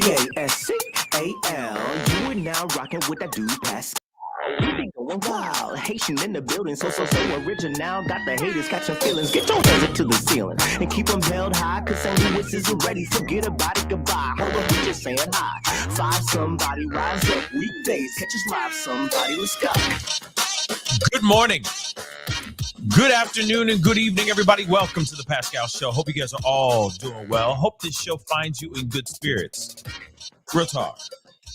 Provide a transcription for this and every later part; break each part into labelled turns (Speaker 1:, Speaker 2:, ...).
Speaker 1: thepascal. You are now rocking with that dude Pascal. We be going wild, Haitian in the building, so original. Got the haters catching feelings. Get your hands up to the ceiling and keep them held high. Cause St. Louis isn't ready. Forget about it, goodbye. Hold up, we just saying hi. Five somebody, rise up. Weekdays, catch us live. Somebody, let's go.
Speaker 2: Good morning, good afternoon, and good evening, everybody. Welcome to the Pascal Show. Hope you guys are all doing well. Hope this show finds you in good spirits. Real talk.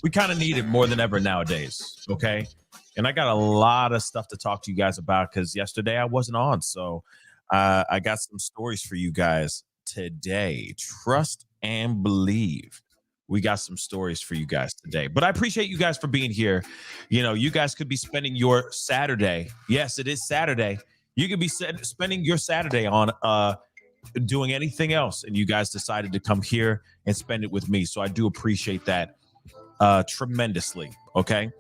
Speaker 2: We kind of need it more than ever nowadays, okay? And I got a lot of stuff to talk to you guys about because yesterday I wasn't on. So I got some stories for you guys today. Trust and believe. We got some stories for you guys today. But I appreciate you guys for being here. You know, you guys could be spending your Saturday. Yes, it is Saturday. You could be spending your Saturday on doing anything else. And you guys decided to come here and spend it with me. So I do appreciate that tremendously. Okay.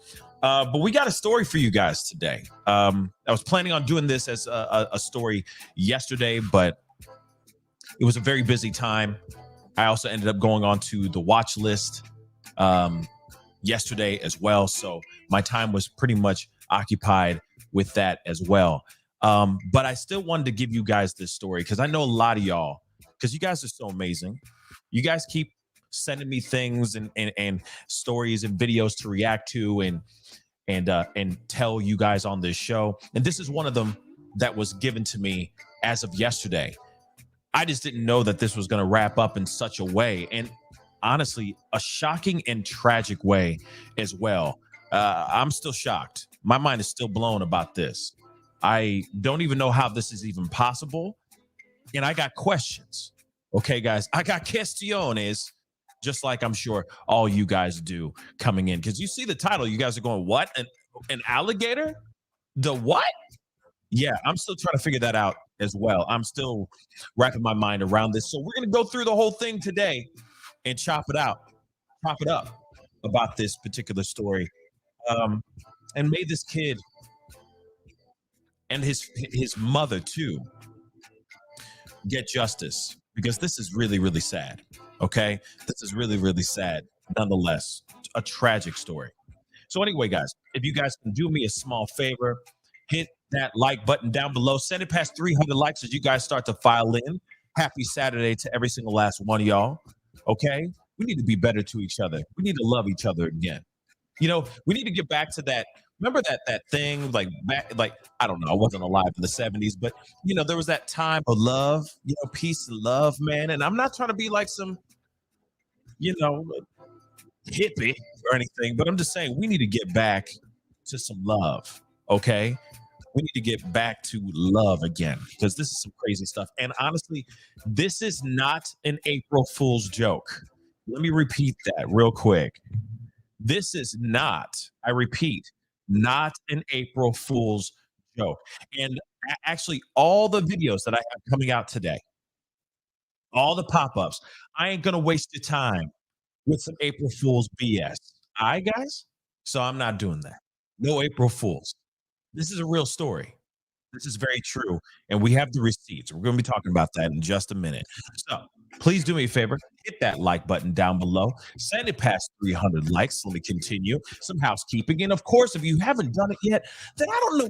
Speaker 2: But we got a story for you guys today. I was planning on doing this as a story yesterday, but it was a very busy time. I also ended up going on to the watch list yesterday as well. So my time was pretty much occupied with that as well. But I still wanted to give you guys this story because I know a lot of y'all, because you guys are so amazing. You guys keep sending me things and stories and videos to react to and tell you guys on this show. And this is one of them that was given to me as of yesterday. I just didn't know that this was going to wrap up in such a way. And honestly, a shocking and tragic way as well. I'm still shocked. My mind is still blown about this. I don't even know how this is even possible. And I got questions. Okay, guys, I got questiones. Just like I'm sure all you guys do coming in. Because you see the title, you guys are going, what? An alligator? The what? Yeah, I'm still trying to figure that out as well. I'm still wrapping my mind around this. So we're going to go through the whole thing today and chop it up about this particular story. And may this kid and his mother too get justice, because this is really, really sad. Okay, this is really, really sad. Nonetheless, a tragic story. So anyway, guys, if you guys can do me a small favor, hit that like button down below. Send it past 300 likes as you guys start to file in. Happy Saturday to every single last one of y'all. Okay, we need to be better to each other. We need to love each other again. You know, we need to get back to that. Remember that thing like I don't know, I wasn't alive in the 70s, but you know, there was that time of love, you know, peace and love, man. And I'm not trying to be like some, you know, hippie or anything, but I'm just saying we need to get back to some love. Okay, we need to get back to love again, because this is some crazy stuff. And honestly, this is not an April Fool's joke. Let me repeat that real quick. This is not, I repeat, not an April Fool's joke. And actually, all the videos that I have coming out today, all the pop-ups, I ain't going to waste your time with some April Fool's BS. All right, guys? So I'm not doing that. No April Fools. This is a real story. This is very true. And we have the receipts. We're going to be talking about that in just a minute. So please do me a favor. Hit that like button down below. Send it past 300 likes. Let me continue. Some housekeeping. And of course, if you haven't done it yet, then I don't know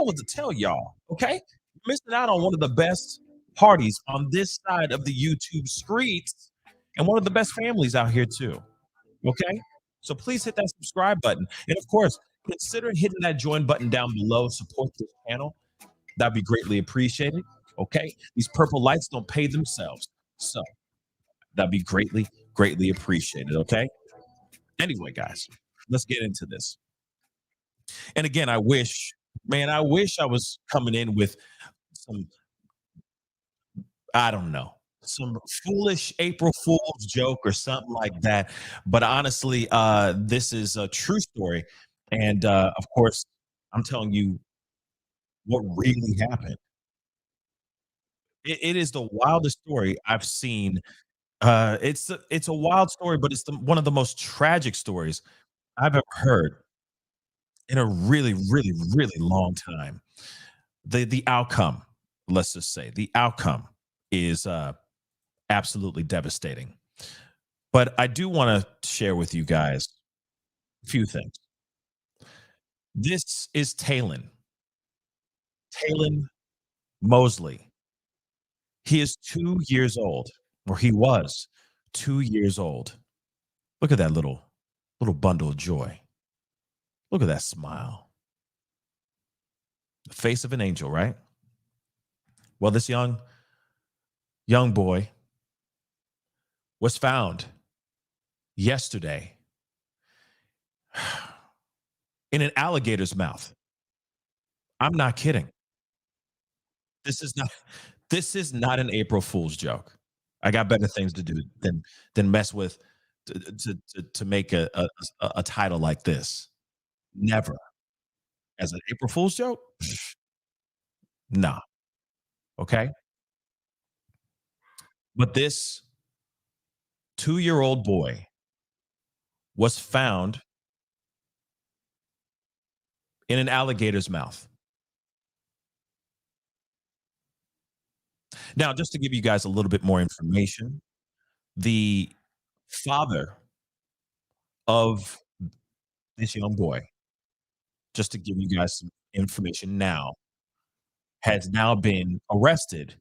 Speaker 2: what to tell y'all. Okay? You're missing out on one of the best parties on this side of the YouTube streets and one of the best families out here too. Okay? So please hit that subscribe button. And of course, consider hitting that join button down below. Support this channel. That'd be greatly appreciated. Okay? These purple lights don't pay themselves. So that'd be greatly, greatly appreciated. Okay? Anyway, guys, let's get into this. And again, I wish I was coming in with some, I don't know, some foolish April Fool's joke or something like that. But honestly, this is a true story. And of course, I'm telling you what really happened. It is the wildest story I've seen. It's a wild story, but it's one of the most tragic stories I've ever heard in a really, really, really long time. The outcome, let's just say, the outcome is absolutely devastating. But I do want to share with you guys a few things. This is Taylen Mosley. He is 2 years old, or he was 2 years old. Look at that little bundle of joy. Look at that smile. The face of an angel, right? Well, this young boy was found yesterday in an alligator's mouth. I'm not kidding. This is not an April Fool's joke. I got better things to do than mess with to make a title like this. Never. As an April Fool's joke? Nah. Okay. But this 2-year-old boy was found in an alligator's mouth. Now, just to give you guys a little bit more information, the father of this young boy, just to give you guys some information now, has now been arrested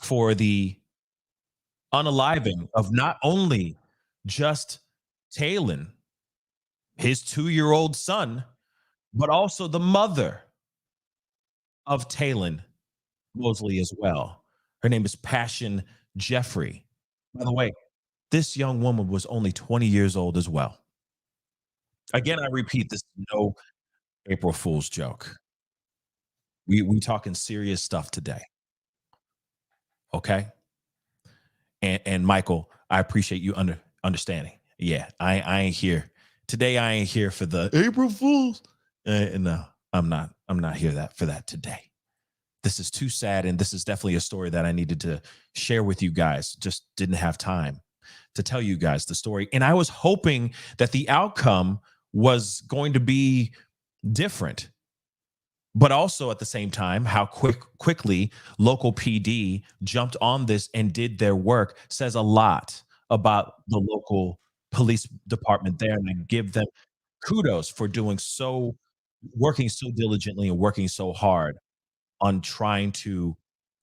Speaker 2: for the unaliving of not only just Taylen, his 2-year-old son, but also the mother of Taylen Mosley as well. Her name is Passion Jeffrey. By the way, this young woman was only 20 years old as well. Again, I repeat, this is no April Fool's joke. We talking serious stuff today. Okay? And Michael, I appreciate you understanding. Yeah, I ain't here. Today I ain't here for the April Fools. No, I'm not here for that today. This is too sad, and this is definitely a story that I needed to share with you guys. Just didn't have time to tell you guys the story. And I was hoping that the outcome was going to be different. But also at the same time, how quickly local PD jumped on this and did their work says a lot about the local police department there. And I give them kudos for working so diligently and working so hard on trying to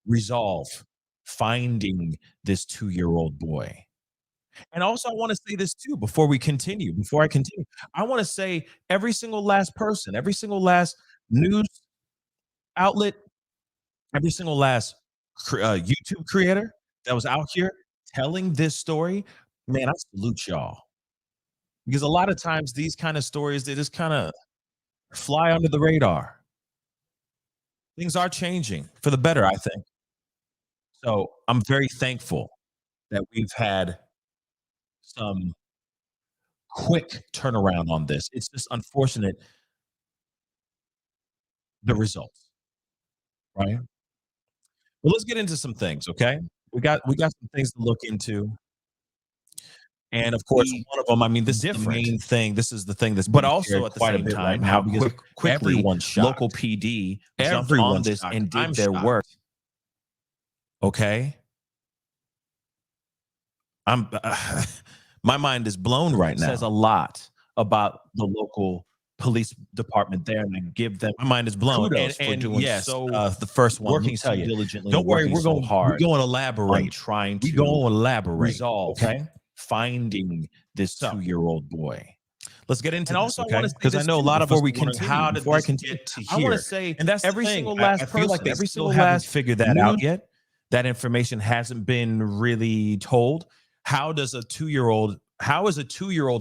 Speaker 2: resolve finding this 2-year-old boy. And also, I want to say this too before I continue. I want to say every single last person, every single last news outlet, every single last YouTube creator that was out here telling this story, man, I salute y'all. Because a lot of times these kind of stories, they just kind of fly under the radar. Things are changing for the better, I think. So I'm very thankful that we've had some quick turnaround on this. It's just unfortunate, the results, right? Well, let's get into some things, okay? We got some things to look into. And of course, one of them, I mean, this is the main thing. This is the thing that's
Speaker 3: But also at the
Speaker 2: quite a
Speaker 3: same
Speaker 2: bit
Speaker 3: time,
Speaker 2: right now
Speaker 3: how
Speaker 2: because quickly
Speaker 3: everyone's shocked.
Speaker 2: local PD jumped on
Speaker 3: Everyone's
Speaker 2: this
Speaker 3: shocked.
Speaker 2: and did
Speaker 3: I'm
Speaker 2: their
Speaker 3: shocked.
Speaker 2: work. Okay, I'm my mind is blown right now. Says a lot about the local police department there, and I give them my mind is blown.
Speaker 3: Kudos
Speaker 2: and
Speaker 3: for doing
Speaker 2: yes,
Speaker 3: so
Speaker 2: the first one
Speaker 3: working
Speaker 2: so
Speaker 3: tell you,
Speaker 2: diligently.
Speaker 3: don't
Speaker 2: and
Speaker 3: worry,
Speaker 2: working
Speaker 3: we're
Speaker 2: so
Speaker 3: going
Speaker 2: hard
Speaker 3: to
Speaker 2: on
Speaker 3: elaborate.
Speaker 2: trying
Speaker 3: We
Speaker 2: to
Speaker 3: going to elaborate.
Speaker 2: resolve
Speaker 3: Okay.
Speaker 2: finding this 2-year-old boy. Let's get into
Speaker 3: And
Speaker 2: this,
Speaker 3: also, I
Speaker 2: okay?
Speaker 3: wanna say
Speaker 2: Because I
Speaker 3: this
Speaker 2: know a
Speaker 3: too
Speaker 2: lot of
Speaker 3: before
Speaker 2: us
Speaker 3: we
Speaker 2: are wondering,
Speaker 3: continue,
Speaker 2: how did
Speaker 3: before I
Speaker 2: this
Speaker 3: continue
Speaker 2: get to
Speaker 3: I wanna
Speaker 2: here?
Speaker 3: say
Speaker 2: And that's the
Speaker 3: every
Speaker 2: thing.
Speaker 3: single last
Speaker 2: I feel like
Speaker 3: person,
Speaker 2: they
Speaker 3: every
Speaker 2: still
Speaker 3: single
Speaker 2: haven't
Speaker 3: last
Speaker 2: figured that out
Speaker 3: news-
Speaker 2: yet. That information hasn't been really told. How is a 2-year-old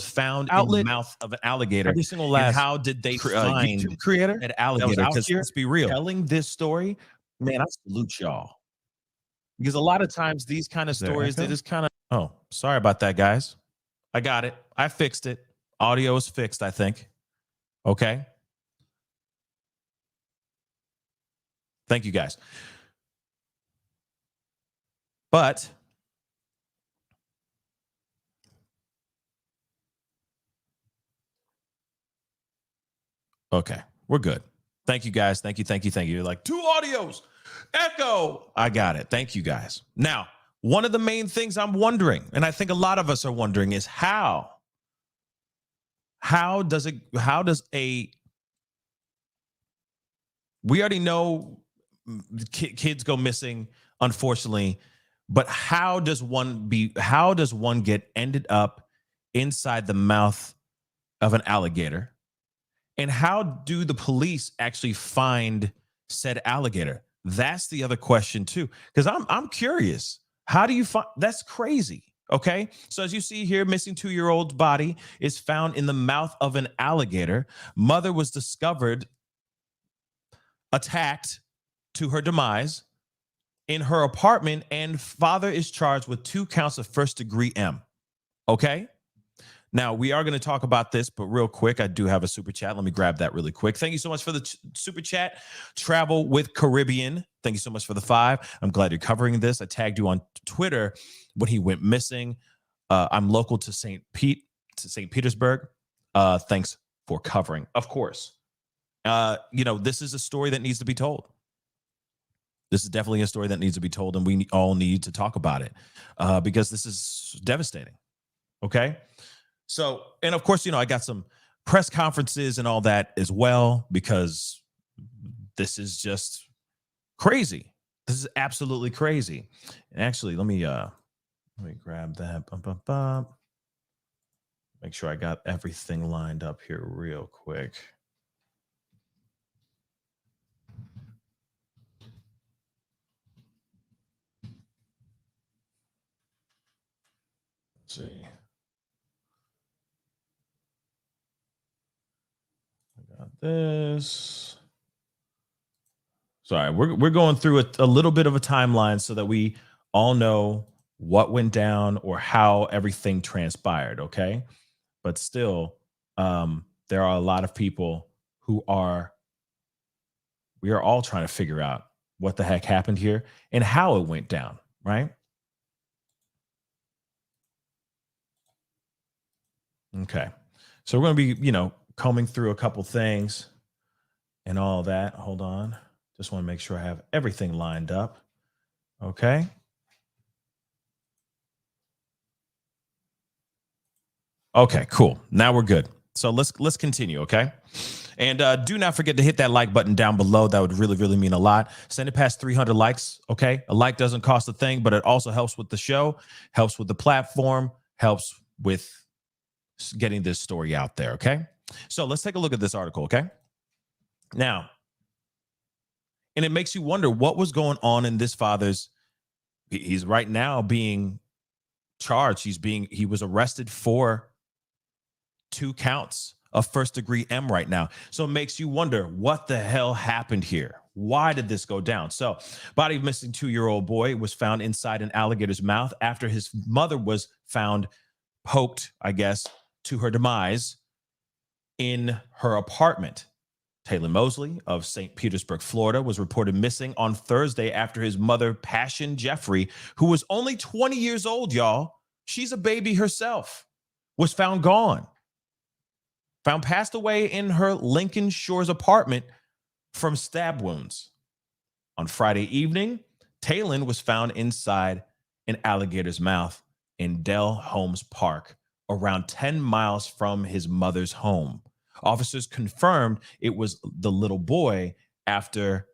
Speaker 2: found in the mouth of an alligator?
Speaker 3: every single
Speaker 2: And
Speaker 3: last
Speaker 2: how did they find
Speaker 3: YouTube creator
Speaker 2: that
Speaker 3: that
Speaker 2: alligator?
Speaker 3: was out
Speaker 2: Because
Speaker 3: here
Speaker 2: let's be real,
Speaker 3: telling this story.
Speaker 2: man, I salute y'all. Because a lot of times these kind of
Speaker 3: there
Speaker 2: stories, they
Speaker 3: echo?
Speaker 2: just kind of, oh, sorry about that, guys. I got it. I fixed it. Audio is fixed, I think. Okay. Thank you, guys. But okay, we're good. Thank you, guys. Thank you. You're like, 2 audios, echo. I got it. Thank you, guys. Now, one of the main things I'm wondering, and I think a lot of us are wondering, is how does we already know kids go missing, unfortunately, but how does one get ended up inside the mouth of an alligator? And how do the police actually find said alligator? That's the other question too, because I'm curious. How do you find? That's crazy. Okay, so as you see here, missing 2-year-old's body is found in the mouth of an alligator. Mother was discovered attacked to her demise in her apartment, and father is charged with 2 counts of first-degree M. Okay. Now, we are going to talk about this, but real quick, I do have a super chat. Let me grab that really quick. Thank you so much for the super chat. Travel with Caribbean. Thank you so much for the 5. I'm glad you're covering this. I tagged you on Twitter when he went missing. I'm local to St. Petersburg. Thanks for covering. Of course. This is a story that needs to be told. This is definitely a story that needs to be told, and we all need to talk about it because this is devastating. Okay. So, and of course, I got some press conferences and all that as well, because this is just crazy. This is absolutely crazy. And actually, let me grab that. Make sure I got everything lined up here real quick. Let's see. Got this. Sorry, we're going through a little bit of a timeline so that we all know what went down or how everything transpired. Okay, but still, there are a lot of people we are all trying to figure out what the heck happened here and how it went down. Right? Okay, so we're going to be, combing through a couple things and all that. Hold on. Just want to make sure I have everything lined up. Okay. Okay, cool. Now we're good. So let's continue, okay? And do not forget to hit that like button down below. That would really, really mean a lot. Send it past 300 likes, okay? A like doesn't cost a thing, but it also helps with the show, helps with the platform, helps with getting this story out there, okay? So let's take a look at this article, okay? Now, and it makes you wonder what was going on in this father's. He's right now being charged. He was arrested for 2 counts of first-degree M right now. So it makes you wonder what the hell happened here. Why did this go down? So, body of missing 2-year-old boy was found inside an alligator's mouth after his mother was found poked, I guess, to her demise in her apartment. Taylen Mosley of St. Petersburg, Florida, was reported missing on Thursday after his mother, Passion Jeffrey, who was only 20 years old, y'all. She's a baby herself, was found gone. Found passed away in her Lincoln Shores apartment from stab wounds. On Friday evening, Taylen was found inside an alligator's mouth in Dell Holmes Park, around 10 miles from his mother's home. Officers confirmed it was the little boy after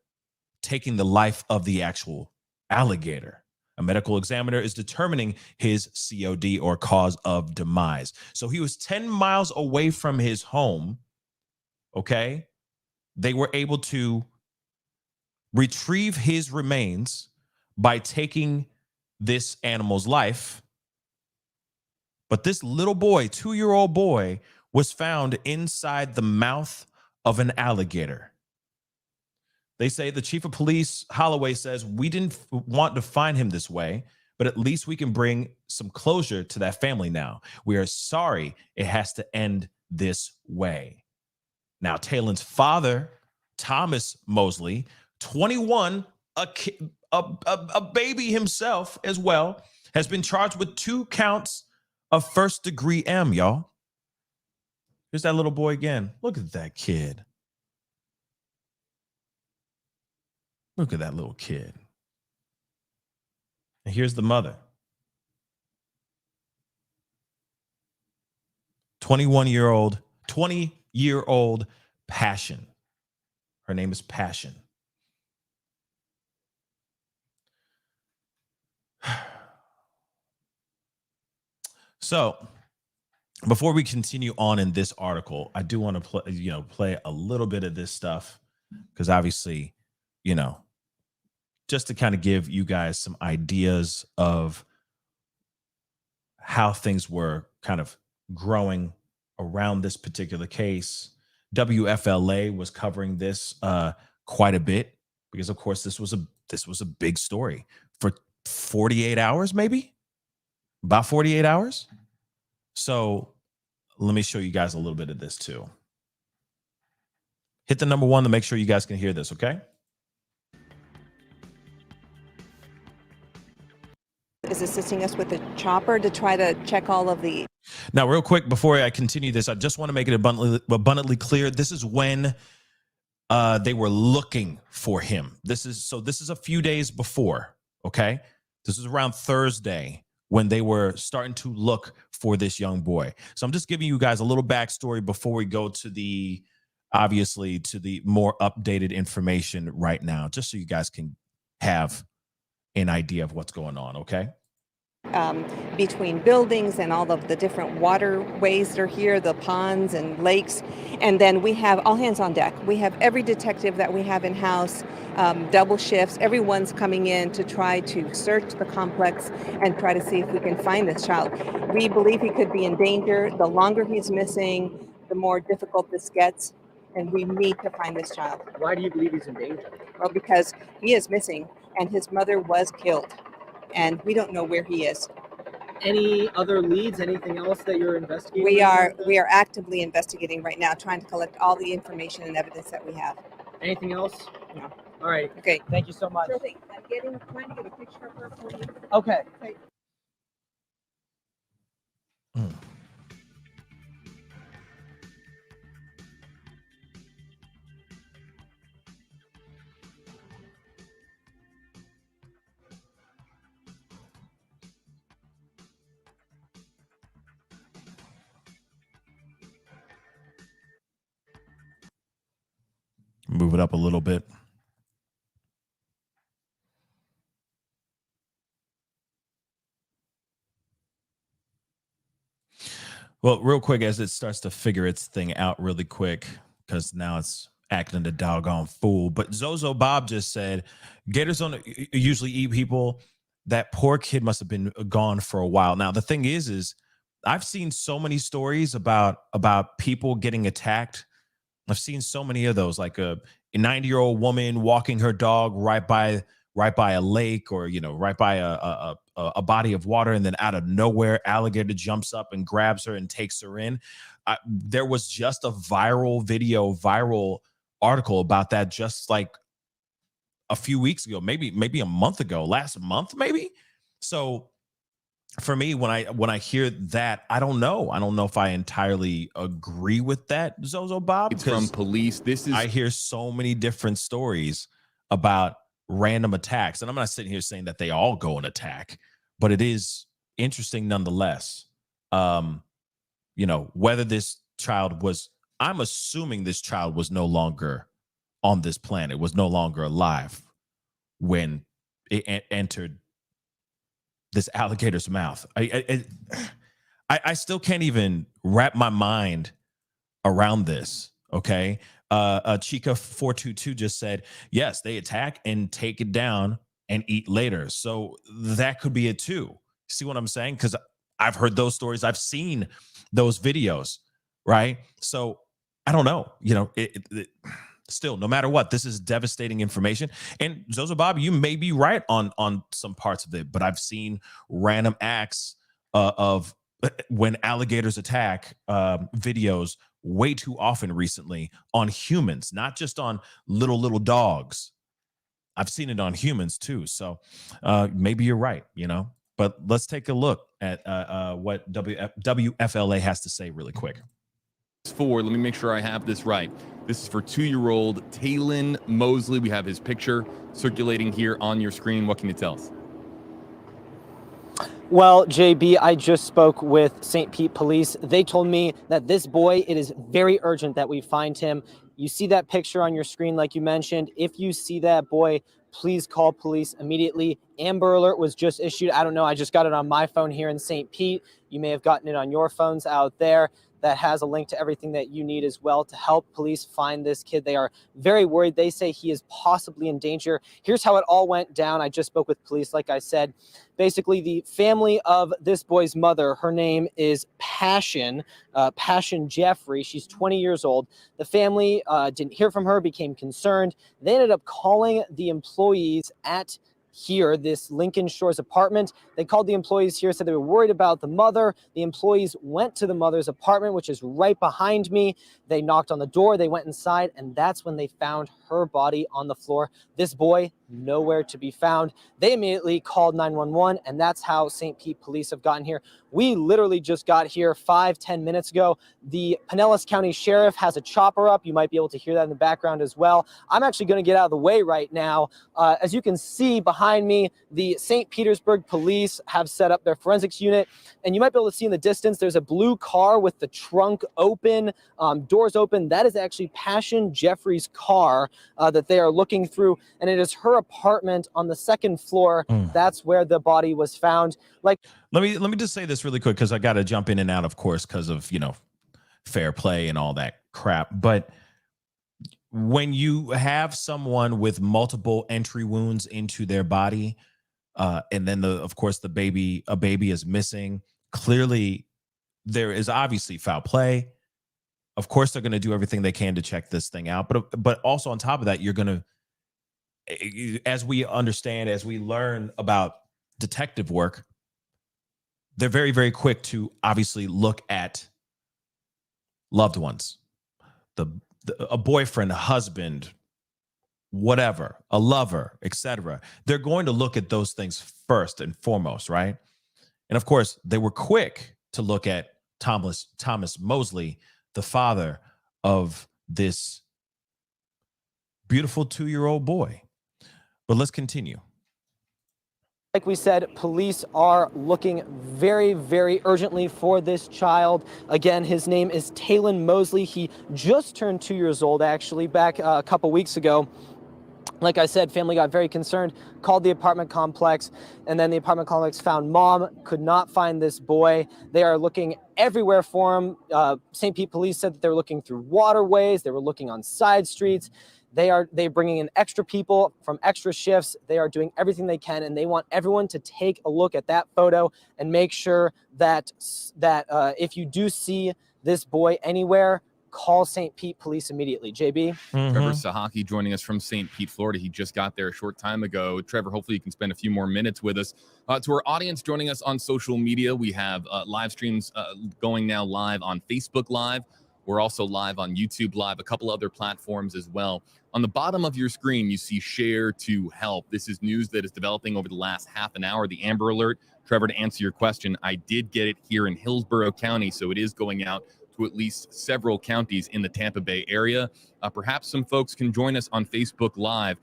Speaker 2: taking the life of the actual alligator. A medical examiner is determining his COD, or cause of demise. So he was 10 miles away from his home. Okay. They were able to retrieve his remains by taking this animal's life. But this little boy, 2-year-old boy, was found inside the mouth of an alligator. They say the chief of police, Holloway, says, we didn't want to find him this way, but at least we can bring some closure to that family now. We are sorry it has to end this way. Now, Taylen's father, Thomas Mosley, 21, a baby himself as well, has been charged with 2 counts of first-degree M, y'all. Here's that little boy again. Look at that kid. Look at that little kid. And here's the mother. 20-year-old Passion. Her name is Passion. So, before we continue on in this article, I do want to play a little bit of this stuff because obviously, just to kind of give you guys some ideas of how things were kind of growing around this particular case. WFLA was covering this quite a bit because, of course, this was a big story for 48 hours, maybe about 48 hours. So let me show you guys a little bit of this too. Hit the number 1 to make sure you guys can hear this, okay?
Speaker 4: Is assisting us with the chopper to try to check all of the.
Speaker 2: Now, real quick, before I continue this, I just want to make it abundantly clear. This is when they were looking for him. This is a few days before, okay? This is around Thursday when they were starting to look for this young boy. So I'm just giving you guys a little backstory before we go to the more updated information right now, just so you guys can have an idea of what's going on, okay?
Speaker 4: Between buildings and all of the different waterways that are here, the ponds and lakes. And then we have all hands on deck. We have every detective that we have in-house, double shifts. Everyone's coming in to try to search the complex and try to see if we can find this child. We believe he could be in danger. The longer he's missing, the more difficult this gets. And we need to find this child.
Speaker 5: Why do you believe he's in danger?
Speaker 4: Well, because he is missing and his mother was killed. And we don't know where he is.
Speaker 5: Any other leads? Anything else that you're investigating?
Speaker 4: We are actively investigating right now, trying to collect all the information and evidence that we have.
Speaker 5: Anything else?
Speaker 4: No.
Speaker 5: All right.
Speaker 4: Okay.
Speaker 5: Thank you so much.
Speaker 4: Sure thing. I'm trying to get a picture of her for you.
Speaker 5: Okay.
Speaker 2: Move it up a little bit. Well, real quick, as it starts to figure its thing out really quick, because now it's acting a doggone fool. But Zozo Bob just said, gators don't usually eat people. That poor kid must have been gone for a while. Now, the thing is I've seen so many stories about people getting attacked. I've seen so many of those, like a 90-year-old woman walking her dog right by a lake, or right by a body of water, and then out of nowhere, alligator jumps up and grabs her and takes her in. There was just a viral article about that just like a few weeks ago, maybe a month ago, last month, maybe. So for me, when I hear that, I don't know if I entirely agree with that, Zozo Bob.
Speaker 6: It's from police. I
Speaker 2: hear so many different stories about random attacks, and I'm not sitting here saying that they all go and attack, but it is interesting nonetheless. Whether this child was, I'm assuming this child was no longer on this planet, was no longer alive when it entered this alligator's mouth. I still can't even wrap my mind around this. Okay. Chica 422 just said, yes, they attack and take it down and eat later. So that could be it too. See what I'm saying? Because I've heard those stories. I've seen those videos. Right. So I don't know, still, no matter what, this is devastating information. And Zozo Bob, you may be right on some parts of it, but I've seen random acts of when alligators attack videos way too often recently on humans, not just on little dogs. I've seen it on humans too. So maybe you're right, but let's take a look at what WFLA has to say really quick.
Speaker 6: Let me make sure I have this right. This is for 2-year-old Taylen Mosley. We have his picture circulating here on your screen. What can you tell us?
Speaker 5: Well, JB, I just spoke with St. Pete Police. They told me that this boy, it is very urgent that we find him. You see that picture on your screen, like you mentioned. If you see that boy, please call police immediately. Amber Alert was just issued. I don't know. I just got it on my phone here in St. Pete. You may have gotten it on your phones out there. That has a link to everything that you need as well to help police find this kid. They are very worried. They say he is possibly in danger. Here's how it all went down. I just spoke with police, like I said. Basically, the family of this boy's mother, her name is Passion Jeffrey. She's 20 years old. The family didn't hear from her, became concerned. They ended up calling the employees at here, this Lincoln Shores apartment. They called the employees here, said they were worried about the mother. The employees went to the mother's apartment, which is right behind me. They knocked on the door, they went inside, and that's when they found her body on the floor. This boy, nowhere to be found. They immediately called 911, and that's how St. Pete Police have gotten here. We literally just got here 5-10 minutes ago. The Pinellas County Sheriff has a chopper up. You might be able to hear that in the background as well. I'm actually going to get out of the way right now. As you can see behind me, the St. Petersburg Police have set up their forensics unit, and you might be able to see in the distance, there's a blue car with the trunk open, doors open. That is actually Passion Jeffrey's car that they are looking through, and it is her apartment on the second floor. That's where the body was found. Like,
Speaker 2: let me just say this really quick, because I got to jump in and out, of course, because of, you know, fair play and all that crap. But when you have someone with multiple entry wounds into their body, and then of course a baby is missing, clearly there is obviously foul play. Of course, they're going to do everything they can to check this thing out. But also on top of that, you're going to, as we understand, as we learn about detective work, they're very, very quick to obviously look at loved ones, a boyfriend, a husband, whatever, a lover, etc. They're going to look at those things first and foremost, right? And of course, they were quick to look at Thomas Mosley, the father of this beautiful 2-year-old boy. But let's continue.
Speaker 5: Like we said, police are looking very, very urgently for this child. Again, his name is Taylen Mosley. He just turned 2 years old, actually, back a couple weeks ago. Like I said, family got very concerned, called the apartment complex, and then the apartment complex found mom, could not find this boy. They are looking everywhere for him. St. Pete Police said that they were looking through waterways, they were looking on side streets. They're bringing in extra people from extra shifts. They are doing everything they can, and they want everyone to take a look at that photo and make sure that if you do see this boy anywhere, call St. Pete Police immediately. JB?
Speaker 6: Trevor Sahaki joining us from St. Pete, Florida. He just got there a short time ago. Trevor, hopefully you can spend a few more minutes with us. To our audience joining us on social media, we have live streams going now live on Facebook Live. We're also live on YouTube Live, a couple other platforms as well. On the bottom of your screen, you see share to help. This is news that is developing over the last half an hour. The Amber Alert, Trevor, to answer your question, I did get it here in Hillsborough County, so it is going out to at least several counties in the Tampa Bay area. Perhaps some folks can join us on Facebook Live.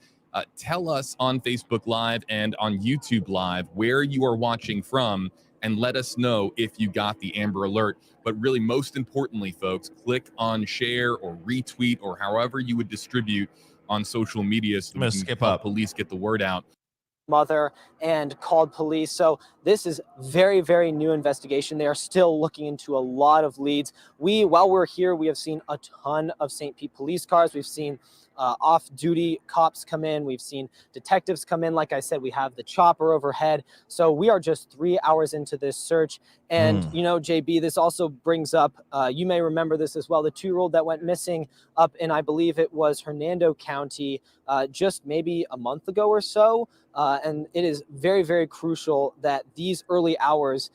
Speaker 6: Tell us on Facebook Live and on YouTube Live where you are watching from, and let us know if you got the Amber Alert. But really, most importantly, folks, click on share or retweet or however you would distribute on social media so we can help police get the word out.
Speaker 5: Mother and called police. So this is very, very new investigation. They are still looking into a lot of leads. While we're here, we have seen a ton of St. Pete police cars. We've seen off-duty cops come in. We've seen detectives come in. Like I said, we have the chopper overhead. So we are just 3 hours into this search. And, you know, JB, this also brings up, you may remember this as well, the 2-year-old that went missing up in, I believe it was Hernando County, just maybe a month ago or so. And it is very, very crucial that these early hours,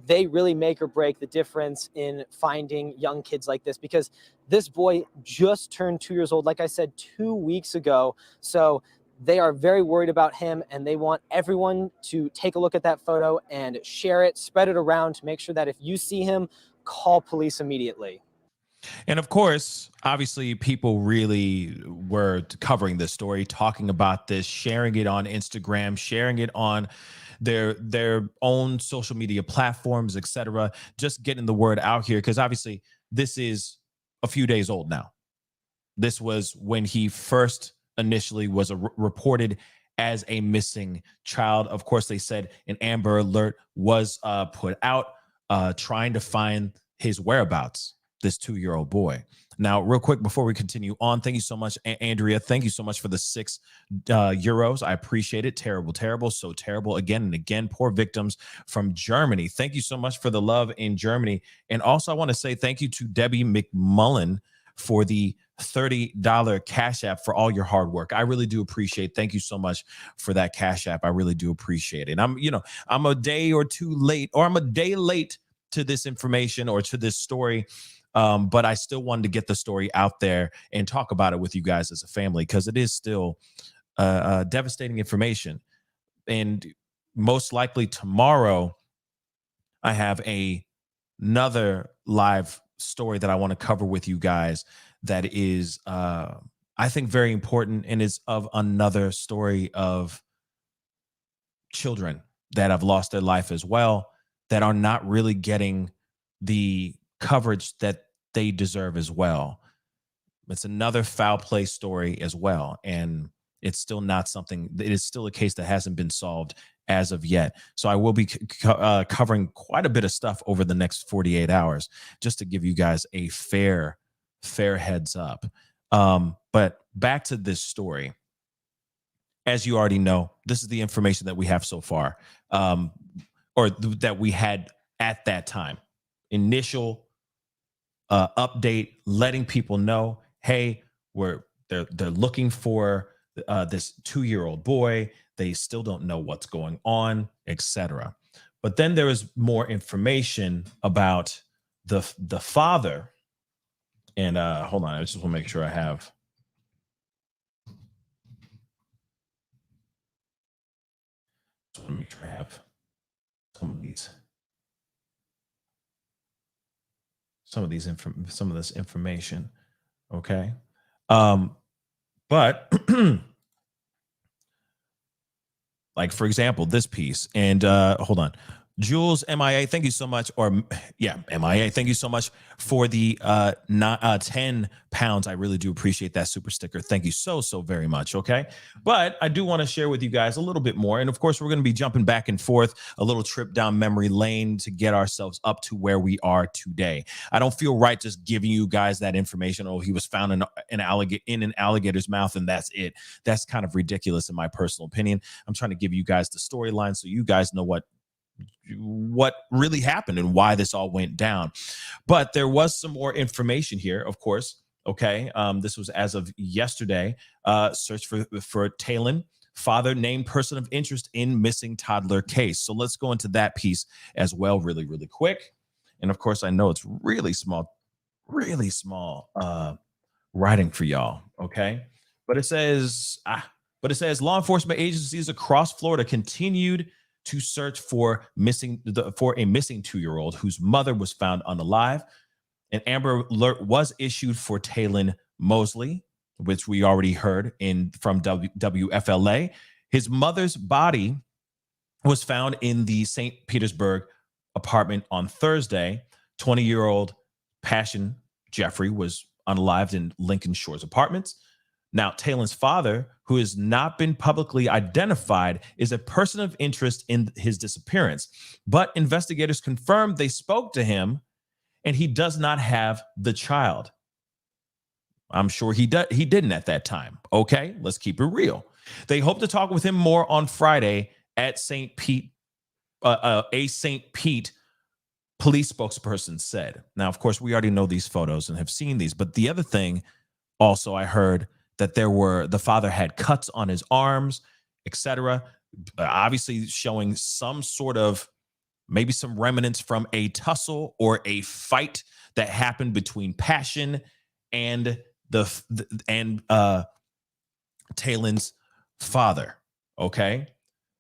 Speaker 5: they really make or break the difference in finding young kids like this, because this boy just turned 2 years old, like I said, 2 weeks ago. So they are very worried about him, and they want everyone to take a look at that photo and share it, spread it around to make sure that if you see him, call police immediately.
Speaker 2: And of course, obviously, people really were covering this story, talking about this, sharing it on Instagram, sharing it on their own social media platforms, etc. Just getting the word out here, because obviously this is a few days old now. This was when he first initially was reported as a missing child. Of course, they said an Amber Alert was put out trying to find his whereabouts, this 2-year-old boy. Now, real quick, before we continue on, thank you so much, Andrea. Thank you so much for the €6. I appreciate it. Terrible, terrible, so terrible. Again and again, poor victims from Germany. Thank you so much for the love in Germany. And also, I want to say thank you to Debbie McMullen for the $30 Cash App for all your hard work. I really do appreciate. Thank you so much for that Cash App. I really do appreciate it. I'm a day or two late, or I'm a day late to this information or to this story. But I still wanted to get the story out there and talk about it with you guys as a family, because it is still devastating information. And most likely tomorrow, I have another live story that I want to cover with you guys that is, I think, very important, and is of another story of children that have lost their life as well, that are not really getting the coverage that they deserve as well. It's another foul play story as well, and it's still not something. It is still a case that hasn't been solved as of yet. So I will be covering quite a bit of stuff over the next 48 hours, just to give you guys a fair heads up. But back to this story. As you already know, this is the information that we have so far, that we had at that time. Initial update, letting people know, hey, they're looking for this 2-year-old boy. They still don't know what's going on, etc. But then there is more information about the father. And hold on, I just want to make sure I have. Just want to make sure I have some of this information. Okay. But like, for example, this piece, and hold on. Jules MIA, thank you so much. MIA, thank you so much for the 10 pounds. I really do appreciate that super sticker. Thank you so very much. Okay. But I do want to share with you guys a little bit more. And of course, we're going to be jumping back and forth, a little trip down memory lane to get ourselves up to where we are today. I don't feel right just giving you guys that information. Oh, he was found in an alligator's mouth, and that's it. That's kind of ridiculous in my personal opinion. I'm trying to give you guys the storyline so you guys know what really happened and why this all went down. But there was some more information here, of course. Okay. This was as of yesterday. Search for Taylen, father named person of interest in missing toddler case. So let's go into that piece as well, really quick. And of course, I know it's really small writing for y'all. Okay. But it says law enforcement agencies across Florida continued to search for a missing 2-year-old whose mother was found unalive. An Amber Alert was issued for Taylen Mosley, which we already heard from WFLA. His mother's body was found in the St. Petersburg apartment on Thursday. 20-year-old Passion Jeffrey was unalived in Lincoln Shores Apartments. Now, Taylen's father, who has not been publicly identified, is a person of interest in his disappearance. But investigators confirmed they spoke to him, and he does not have the child. I'm sure he didn't at that time. Okay, let's keep it real. They hope to talk with him more on Friday at St. Pete. A St. Pete police spokesperson said. Now, of course, we already know these photos and have seen these. But the other thing, also, I heard that the father had cuts on his arms, etc. Obviously showing some sort of, maybe some remnants from a tussle or a fight that happened between Passion and Taylen's father. Okay.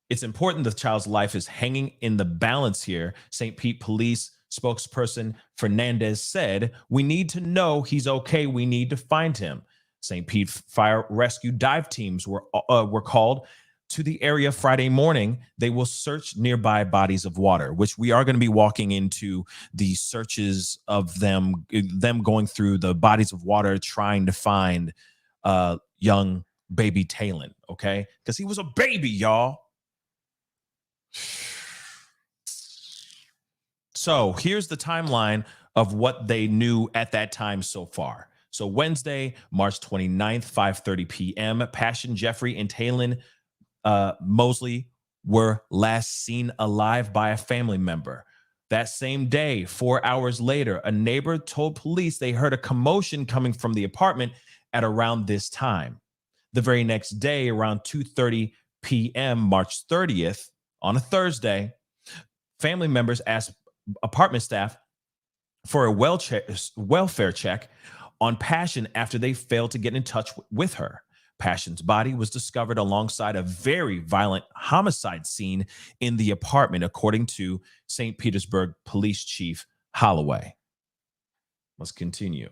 Speaker 2: It's important the child's life is hanging in the balance here. St. Pete police spokesperson Fernandez said, "We need to know he's okay. We need to find him." St. Pete fire rescue dive teams were called to the area Friday morning, they will search nearby bodies of water, which we are going to be walking into the searches of them going through the bodies of water, trying to find young baby Taylen, okay? Because he was a baby, y'all. So here's the timeline of what they knew at that time so far. So Wednesday, March 29th, 5:30 p.m., Passion, Jeffrey, and Taylen Mosley were last seen alive by a family member. That same day, 4 hours later, a neighbor told police they heard a commotion coming from the apartment at around this time. The very next day, around 2:30 p.m., March 30th, on a Thursday, family members asked apartment staff for a welfare check on Passion after they failed to get in touch with her. Passion's body was discovered alongside a very violent homicide scene in the apartment, according to St. Petersburg Police Chief Holloway. Let's continue.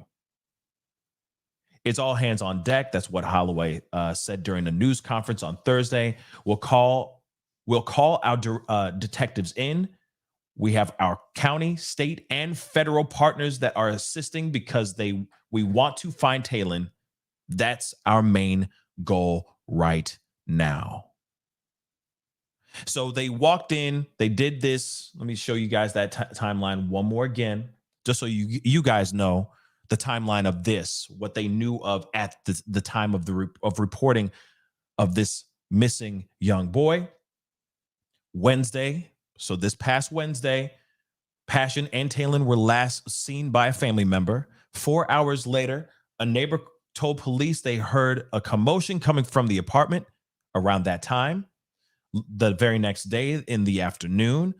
Speaker 2: It's all hands on deck. That's what Holloway said during a news conference on Thursday. We'll call our detectives in. We have our county, state, and federal partners that are assisting because we want to find Taylen. That's our main goal right now. So they walked in, they did this. Let me show you guys that timeline one more again, just so you guys know the timeline of this, what they knew of at the time of reporting of this missing young boy. Wednesday, so this past Wednesday, Passion and Taylen were last seen by a family member. 4 hours later, a neighbor told police they heard a commotion coming from the apartment around that time. The very next day in the afternoon,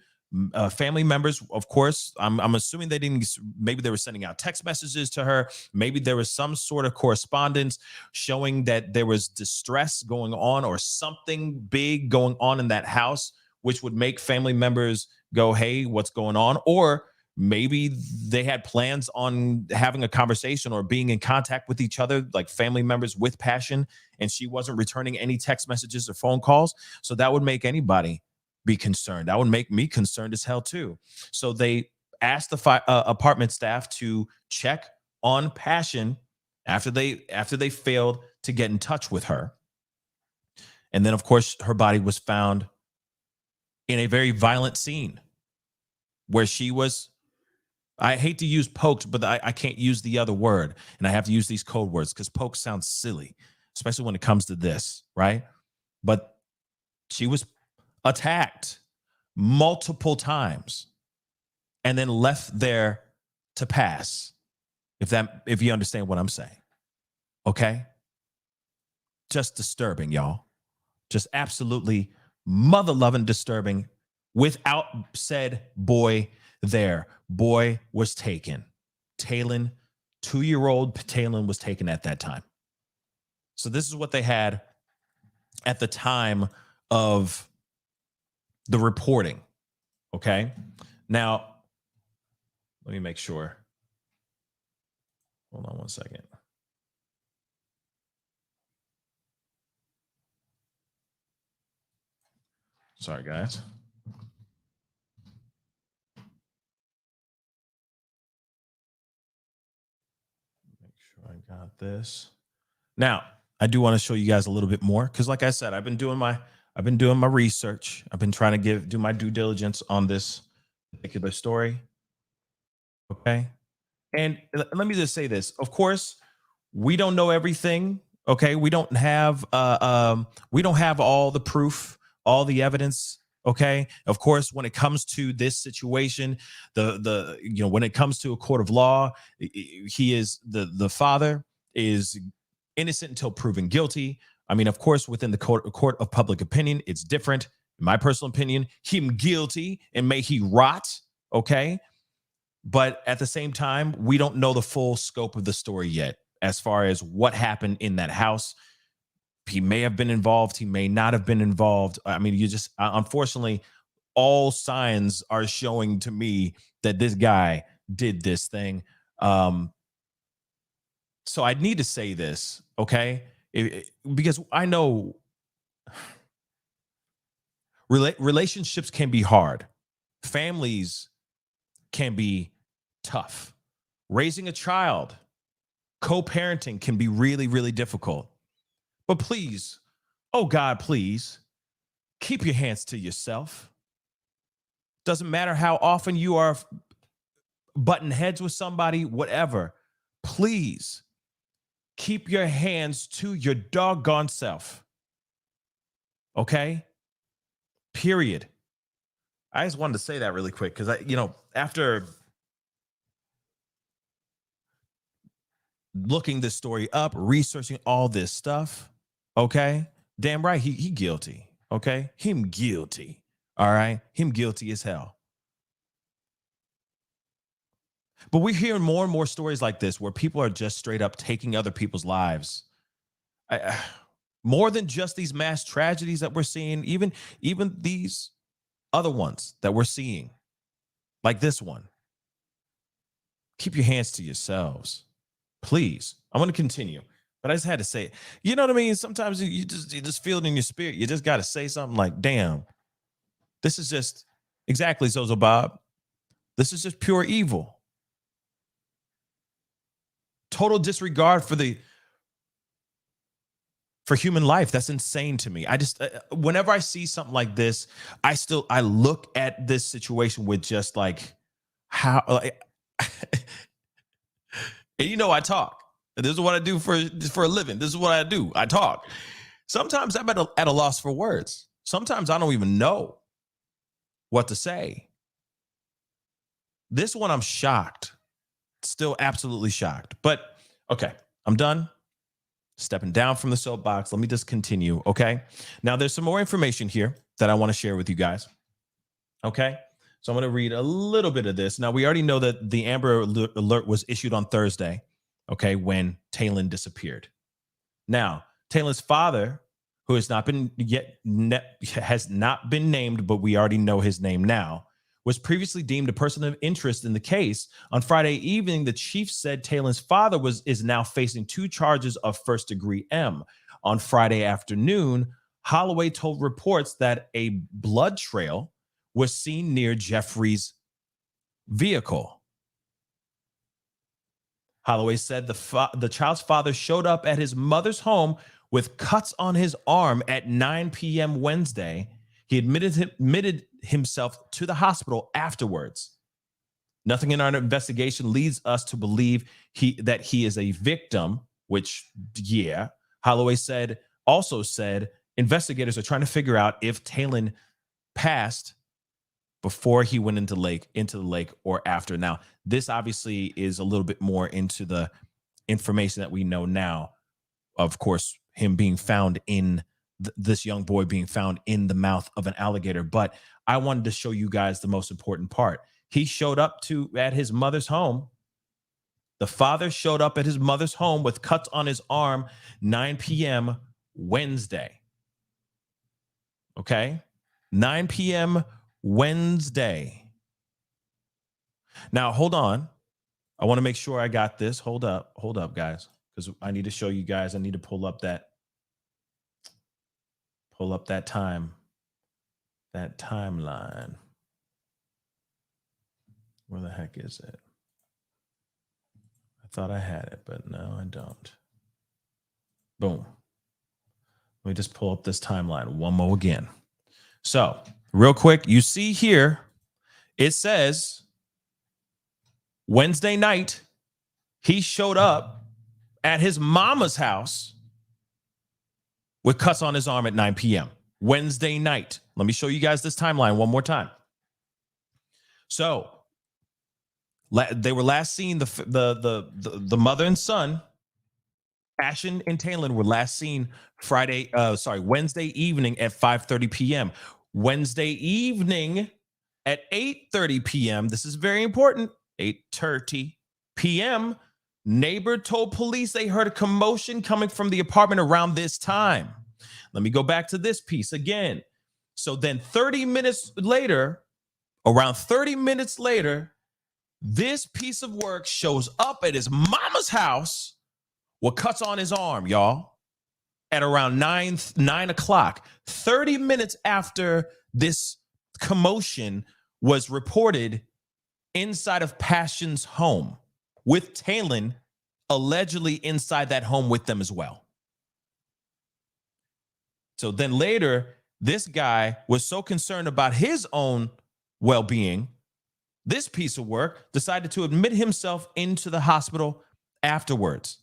Speaker 2: family members, of course, I'm assuming maybe they were sending out text messages to her. Maybe there was some sort of correspondence showing that there was distress going on or something big going on in that house, which would make family members go, hey, what's going on? Or maybe they had plans on having a conversation or being in contact with each other, like family members with Passion, and she wasn't returning any text messages or phone calls. So that would make anybody be concerned. That would make me concerned as hell too. So they asked the apartment staff to check on Passion after they failed to get in touch with her. And then, of course, her body was found in a very violent scene where she was, I hate to use poked, but I can't use the other word. And I have to use these code words because poke sounds silly, especially when it comes to this, right? But she was attacked multiple times and then left there to pass, if you understand what I'm saying. Okay? Just disturbing, y'all. Just absolutely mother-loving disturbing. Without said boy there. Boy was taken. Taylen, 2-year-old Taylen was taken at that time. So this is what they had at the time of the reporting. Okay? Now, let me make sure. Hold on one second. Sorry, guys. Make sure I got this. Now, I do want to show you guys a little bit more because, like I said, I've been doing my research. I've been trying to do my due diligence on this particular story. Okay, and let me just say this. Of course, we don't know everything. Okay, we don't have all the proof, all the evidence. Okay, of course, when it comes to this situation, when it comes to a court of law, the father is innocent until proven guilty. I mean, of course, within the court of public opinion, it's different. In my personal opinion, him guilty and may he rot. Okay, but at the same time, we don't know the full scope of the story yet as far as what happened in that house. He may have been involved. He may not have been involved. I mean, unfortunately, all signs are showing to me that this guy did this thing. So I need to say this, okay? Because I know Relationships can be hard. Families can be tough. Raising a child, co-parenting can be really, really difficult. But please, oh God, please, keep your hands to yourself. Doesn't matter how often you are butting heads with somebody, whatever. Please keep your hands to your doggone self. Okay? Period. I just wanted to say that really quick because after looking this story up, researching all this stuff, okay? Damn right, he guilty. Okay? Him guilty. All right? Him guilty as hell. But we're hearing more and more stories like this where people are just straight up taking other people's lives. More than just these mass tragedies that we're seeing, even these other ones that we're seeing, like this one. Keep your hands to yourselves, please. I'm going to continue, but I just had to say it. You know what I mean? Sometimes you just feel it in your spirit. You just got to say something like, damn, this is just exactly Zozo Bob. This is just pure evil. Total disregard for human life. That's insane to me. I just, whenever I see something like this, I look at this situation with just like, how, like, and I talk. This is what I do for a living. This is what I do. I talk. Sometimes I'm at a loss for words. Sometimes I don't even know what to say. This one, I'm shocked. Still absolutely shocked. But okay, I'm done. Stepping down from the soapbox. Let me just continue, okay? Now, there's some more information here that I want to share with you guys, okay? So I'm going to read a little bit of this. Now, we already know that the Amber Alert was issued on Thursday, okay, when Taylen disappeared. Now, Taylen's father, who has not been named, but we already know his name now, was previously deemed a person of interest in the case. On Friday evening, the chief said Taylen's father is now facing 2 charges of first-degree M. On Friday afternoon, Holloway told reports that a blood trail was seen near Jeffrey's vehicle. Holloway said the child's father showed up at his mother's home with cuts on his arm at 9 p.m. Wednesday. He admitted himself to the hospital afterwards. Nothing in our investigation leads us to believe that he is a victim, which, yeah. Holloway also said investigators are trying to figure out if Taylen passed before he went into the lake or after. Now, this obviously is a little bit more into the information that we know now. Of course, him being found in this young boy being found in the mouth of an alligator. But I wanted to show you guys the most important part. He showed up at his mother's home. The father showed up at his mother's home with cuts on his arm, 9 p.m. Wednesday. Okay? 9 p.m. Wednesday. Now, hold on. I want to make sure I got this. Hold up, guys, because I need to show you guys. I need to pull up that timeline. Where the heck is it? I thought I had it, but no, I don't. Boom. Let me just pull up this timeline one more again. So, real quick, you see here, it says Wednesday night, he showed up at his mama's house with cuts on his arm at 9 p.m. Wednesday night. Let me show you guys this timeline one more time. So they were last seen, the mother and son, Ashton and Taylen, were last seen Wednesday evening at 5:30 p.m. Wednesday evening at 8:30 p.m. This is very important. 8:30 p.m. Neighbor told police they heard a commotion coming from the apartment around this time. Let me go back to this piece again. So then 30 minutes later, around 30 minutes later, this piece of work shows up at his mama's house with cuts on his arm, y'all, at around 9 o'clock. 30 minutes after this commotion was reported inside of Passion's home, with Taylen allegedly inside that home with them as well. So then later, this guy was so concerned about his own well-being, this piece of work decided to admit himself into the hospital afterwards,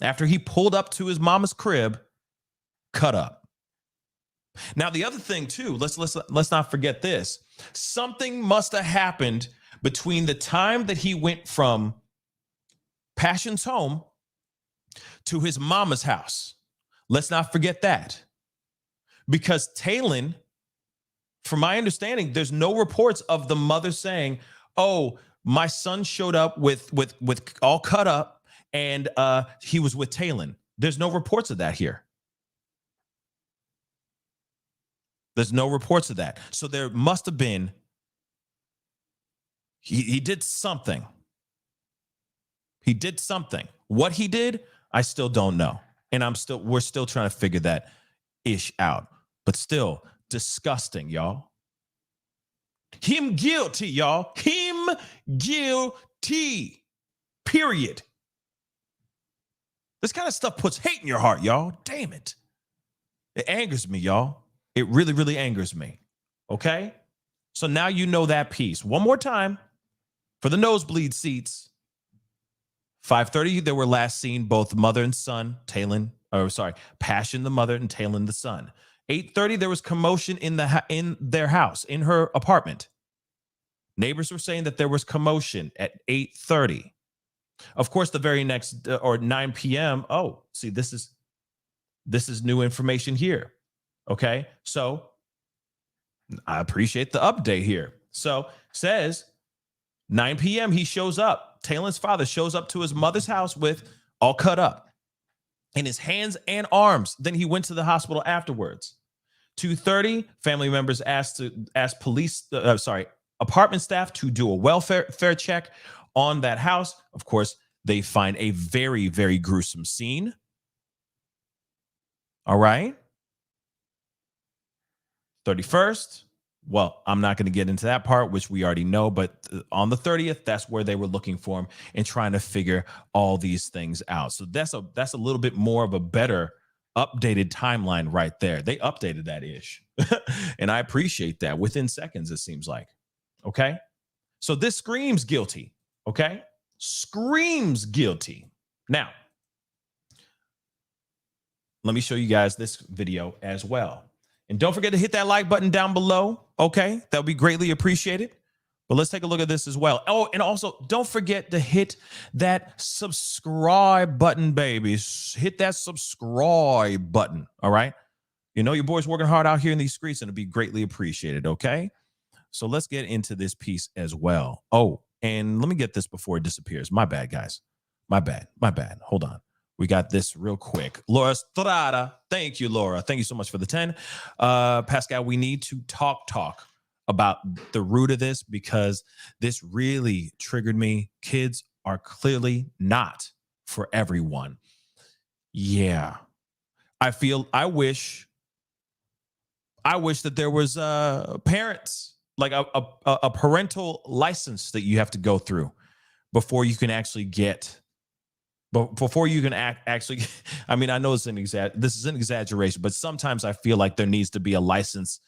Speaker 2: after he pulled up to his mama's crib, cut up. Now, the other thing too, let's not forget this. Something must have happened between the time that he went from Passion's home to his mama's house. Let's not forget that. Because Taylen, from my understanding, there's no reports of the mother saying, "Oh, my son showed up with all cut up and he was with Taylen." There's no reports of that here. There's no reports of that. So there must have been, he did something. He did something. What he did, I still don't know. And we're still trying to figure that ish out. But still, disgusting, y'all. Him guilty, y'all. Him guilty. Period. This kind of stuff puts hate in your heart, y'all. Damn it. It angers me, y'all. It really, really angers me. Okay? So now you know that piece. One more time for the nosebleed seats. 5:30, they were last seen, both mother and son, Passion the mother and Taylen the son. 8:30, there was commotion in their house, in her apartment. Neighbors were saying that there was commotion at 8:30. Of course, the very next, or 9 p.m. Oh, see, this is new information here. Okay, so I appreciate the update here. So says 9 p.m. he shows up. Taylen's father shows up to his mother's house with all cut up in his hands and arms. Then he went to the hospital afterwards. 2:30, family members asked apartment staff to do a welfare check on that house. Of course, they find a very, very gruesome scene. All right. 31st. Well, I'm not going to get into that part, which we already know, but on the 30th, that's where they were looking for him and trying to figure all these things out. So that's a little bit more of a better updated timeline right there. They updated that ish. And I appreciate that within seconds, it seems like. Okay. So this screams guilty. Okay. Screams guilty. Now, let me show you guys this video as well. And don't forget to hit that like button down below. Okay. That would be greatly appreciated. But let's take a look at this as well. Oh, and also don't forget to hit that subscribe button, babies. Hit that subscribe button. All right. You know, your boy's working hard out here in these streets, and it'll be greatly appreciated. Okay. So let's get into this piece as well. Oh, and let me get this before it disappears. My bad, guys. My bad. Hold on. We got this real quick. Laura Strada. Thank you, Laura. Thank you so much for the 10. Pascal, we need to talk about the root of this, because this really triggered me. Kids are clearly not for everyone. Yeah. I wish that there was parents, like a parental license that you have to go through before you can actually get. But before you can actually, I mean, I know this is an exaggeration, but sometimes I feel like there needs to be a license,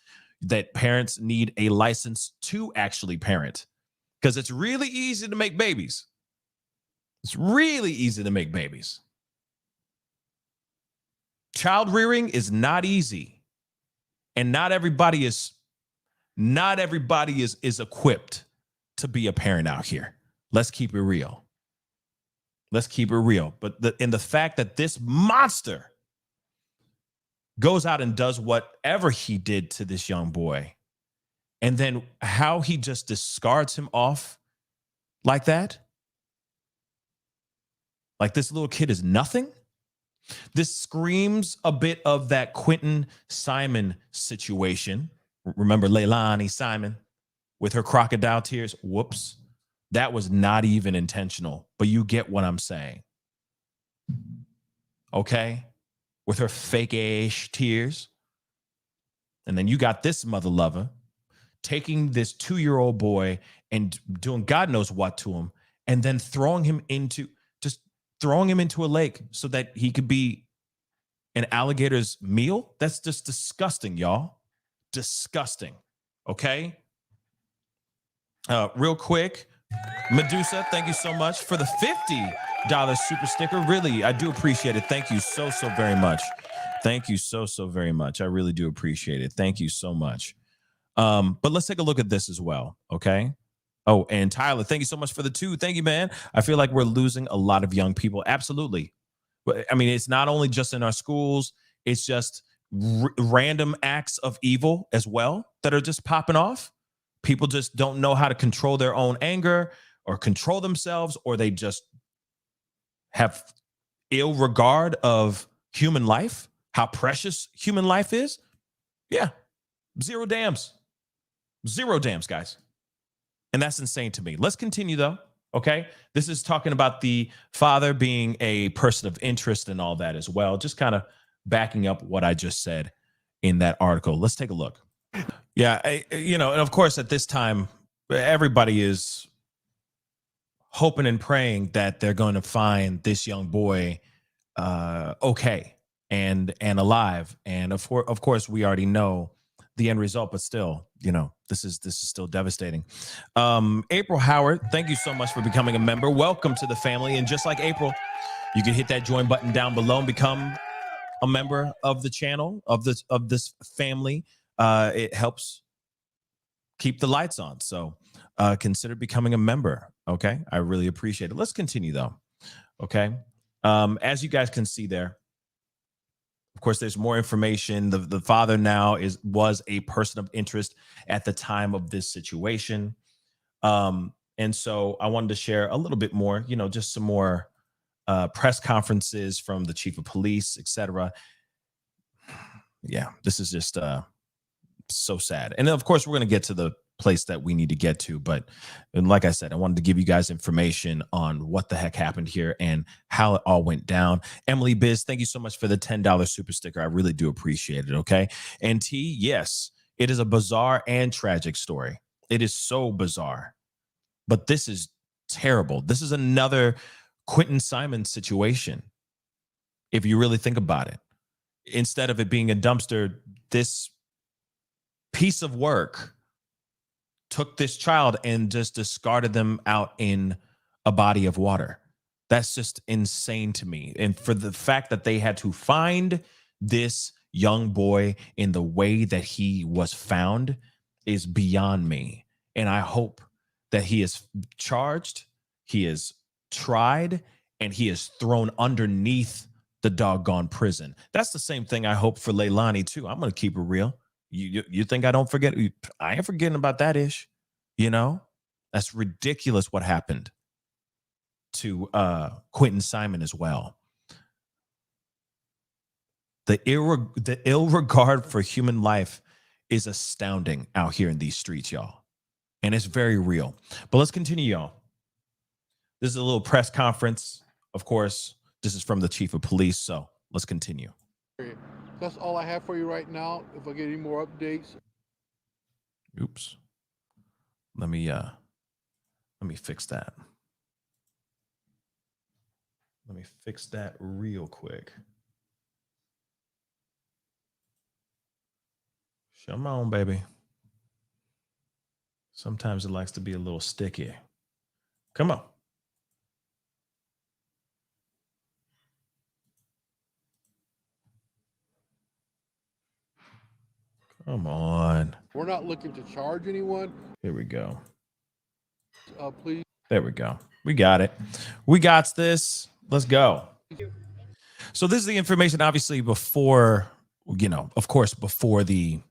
Speaker 2: that parents need a license to actually parent, because it's really easy to make babies. It's really easy to make babies. Child rearing is not easy, and not everybody is equipped to be a parent out here. Let's keep it real. Let's keep it real. But the fact that this monster goes out and does whatever he did to this young boy, and then how he just discards him off like that, like this little kid is nothing. This screams a bit of that Quentin Simon situation. Remember Leilani Simon with her crocodile tears? Whoops. That was not even intentional, but you get what I'm saying. Okay? With her fake-ish tears. And then you got this mother lover taking this 2-year-old boy and doing God knows what to him, and then throwing him into a lake so that he could be an alligator's meal. That's just disgusting, y'all. Disgusting. Okay. Real quick, Medusa, thank you so much for the $50 super sticker. Really, I do appreciate it. Thank you so very much. Thank you so very much. I really do appreciate it. Thank you so much. But let's take a look at this as well. Okay. Oh, and Tyler, thank you so much for the 2. Thank you, man. I feel like we're losing a lot of young people. Absolutely. But I mean, it's not only just in our schools, it's just random acts of evil as well that are just popping off. People just don't know how to control their own anger or control themselves, or they just have ill regard of human life, how precious human life is. Yeah. Zero dams, guys. And that's insane to me. Let's continue though. Okay. This is talking about the father being a person of interest and all that as well. Just kind of backing up what I just said in that article. Let's take a look. Yeah. And of course, at this time, everybody is hoping and praying that they're going to find this young boy okay and alive. And of course, we already know the end result, but still, this is still devastating. April Howard, thank you so much for becoming a member. Welcome to the family. And just like April, you can hit that join button down below and become a member of the channel, of this family. It helps keep the lights on. So consider becoming a member. Okay. I really appreciate it. Let's continue though. Okay. As you guys can see there, of course, there's more information. The father now was a person of interest at the time of this situation. And so I wanted to share a little bit more, just some more press conferences from the chief of police, etc. Yeah, this is just so sad. And then, of course, we're going to get to the place that we need to get to. But like I said, I wanted to give you guys information on what the heck happened here and how it all went down. Emily Biz, thank you so much for the $10 super sticker. I really do appreciate it. Okay. And T, yes, it is a bizarre and tragic story. It is so bizarre, but this is terrible. This is another Quentin Simon situation. If you really think about it, instead of it being a dumpster, this piece of work took this child and just discarded them out in a body of water. That's just insane to me. And for the fact that they had to find this young boy in the way that he was found is beyond me. And I hope that he is charged, he is tried, and he is thrown underneath the doggone prison. That's the same thing I hope for Leilani too. I'm going to keep it real. You think I don't forget? I ain't forgetting about that ish. That's ridiculous what happened to Quentin Simon as well. The ill regard for human life is astounding out here in these streets, y'all. And it's very real. But let's continue, y'all. This is a little press conference. Of course, this is from the chief of police. So let's continue.
Speaker 7: That's all I have for you right now. If I get any more updates.
Speaker 2: Oops. Let me fix that. Let me fix that real quick. Come on, baby. Sometimes it likes to be a little sticky. Come on. Come on.
Speaker 7: We're not looking to charge anyone.
Speaker 2: Here we go.
Speaker 7: Please.
Speaker 2: There we go. We got it. We got this. Let's go. So this is the information, obviously, before, of course, before the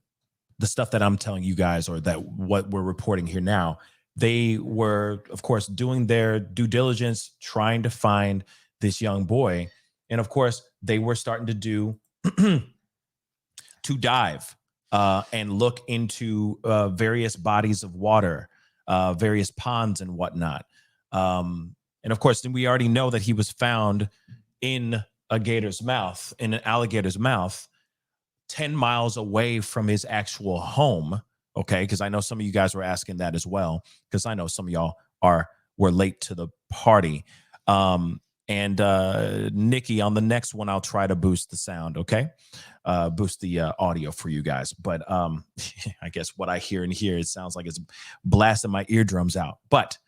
Speaker 2: stuff that I'm telling you guys, or that what we're reporting here now. They were, of course, doing their due diligence, trying to find this young boy. And of course, they were starting to do to dive and look into various bodies of water, various ponds and whatnot. And of course, we already know that he was found in a gator's mouth, in an alligator's mouth, 10 miles away from his actual home. Okay, because I know some of you guys were asking that as well, because I know some of y'all were late to the party. And Nikki, on the next one, I'll try to boost the sound, okay? Boost the audio for you guys. But I guess what I hear in here, it sounds like it's blasting my eardrums out. But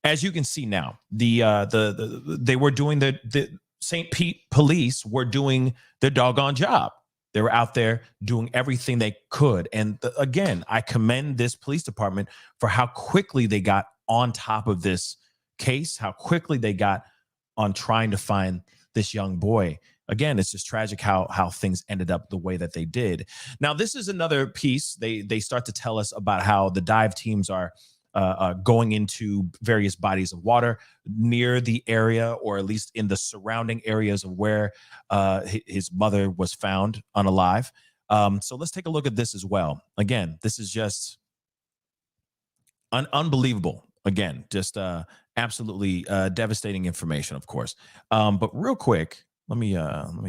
Speaker 2: as you can see now, they were doing the St. Pete police were doing their doggone job. They were out there doing everything they could. And again, I commend this police department for how quickly they got on top of this case, how quickly they got on trying to find this young boy. Again, it's just tragic how things ended up the way that they did. Now, this is another piece. They start to tell us about how the dive teams are going into various bodies of water near the area, or at least in the surrounding areas of where his mother was found unalive. So let's take a look at this as well. Again, this is just unbelievable. Again, just absolutely devastating information, of course. But real quick, let me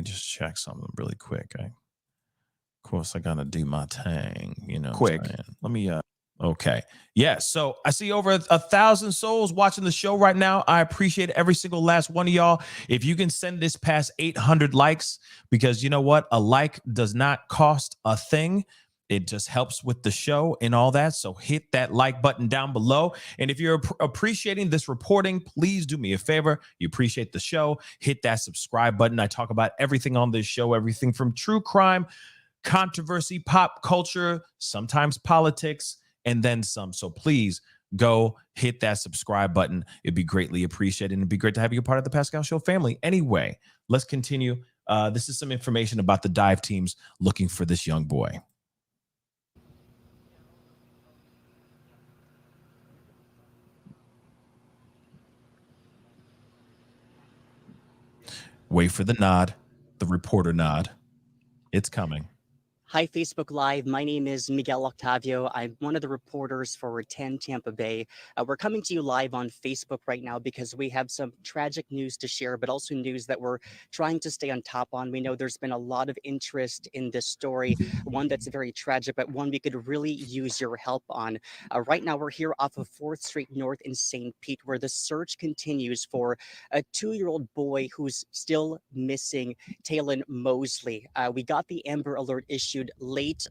Speaker 2: just check something really quick. Of course, I gotta do my thing, you know. Quick, let me. Okay. Yeah. So I see over 1,000 souls watching the show right now. I appreciate every single last one of y'all. If you can send this past 800 likes, because you know what? A like does not cost a thing. It just helps with the show and all that. So hit that like button down below. And if you're appreciating this reporting, please do me a favor. You appreciate the show, hit that subscribe button. I talk about everything on this show, everything from true crime, controversy, pop culture, sometimes politics, and then some. So please go hit that subscribe button. It'd be greatly appreciated. And it'd be great to have you a part of the Pascal Show family. Anyway, let's continue. This is some information about the dive teams looking for this young boy. Wait for the nod, the reporter nod. It's coming.
Speaker 8: Hi, Facebook Live. My name is Miguel Octavio. I'm one of the reporters for 10 Tampa Bay. We're coming to you live on Facebook right now because we have some tragic news to share, but also news that we're trying to stay on top on. We know there's been a lot of interest in this story, one that's very tragic, but one we could really use your help on. Right now, we're here off of 4th Street North in St. Pete, where the search continues for a 2-year-old boy who's still missing, Taylen Mosley. We got the Amber Alert issued late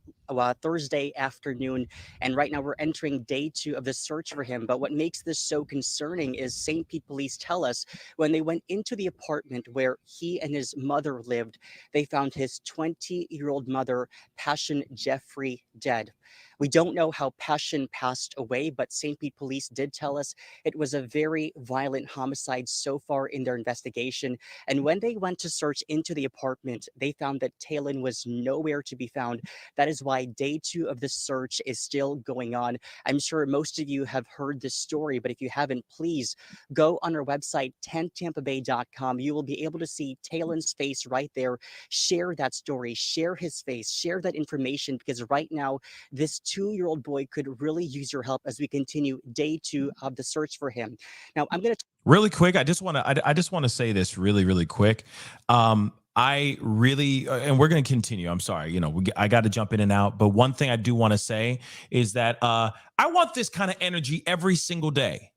Speaker 8: Thursday afternoon, and right now we're entering day 2 of the search for him. But what makes this so concerning is St. Pete police tell us when they went into the apartment where he and his mother lived, they found his 20-year-old mother, Passion Jeffrey, dead. We don't know how Passion passed away, but St. Pete police did tell us it was a very violent homicide so far in their investigation. And when they went to search into the apartment, they found that Taylen was nowhere to be found. That is why day 2 of the search is still going on. I'm sure most of you have heard this story, but if you haven't, please go on our website, 10tampabay.com. You will be able to see Taylen's face right there. Share that story, share his face, share that information, because right now, this 2-year-old boy could really use your help as we continue day 2 of the search for him. Now, I'm going to
Speaker 2: really quick. I just want to say this really quick. I really, and we're going to continue. I'm sorry, you know, I got to jump in and out. But one thing I do want to say is that I want this kind of energy every single day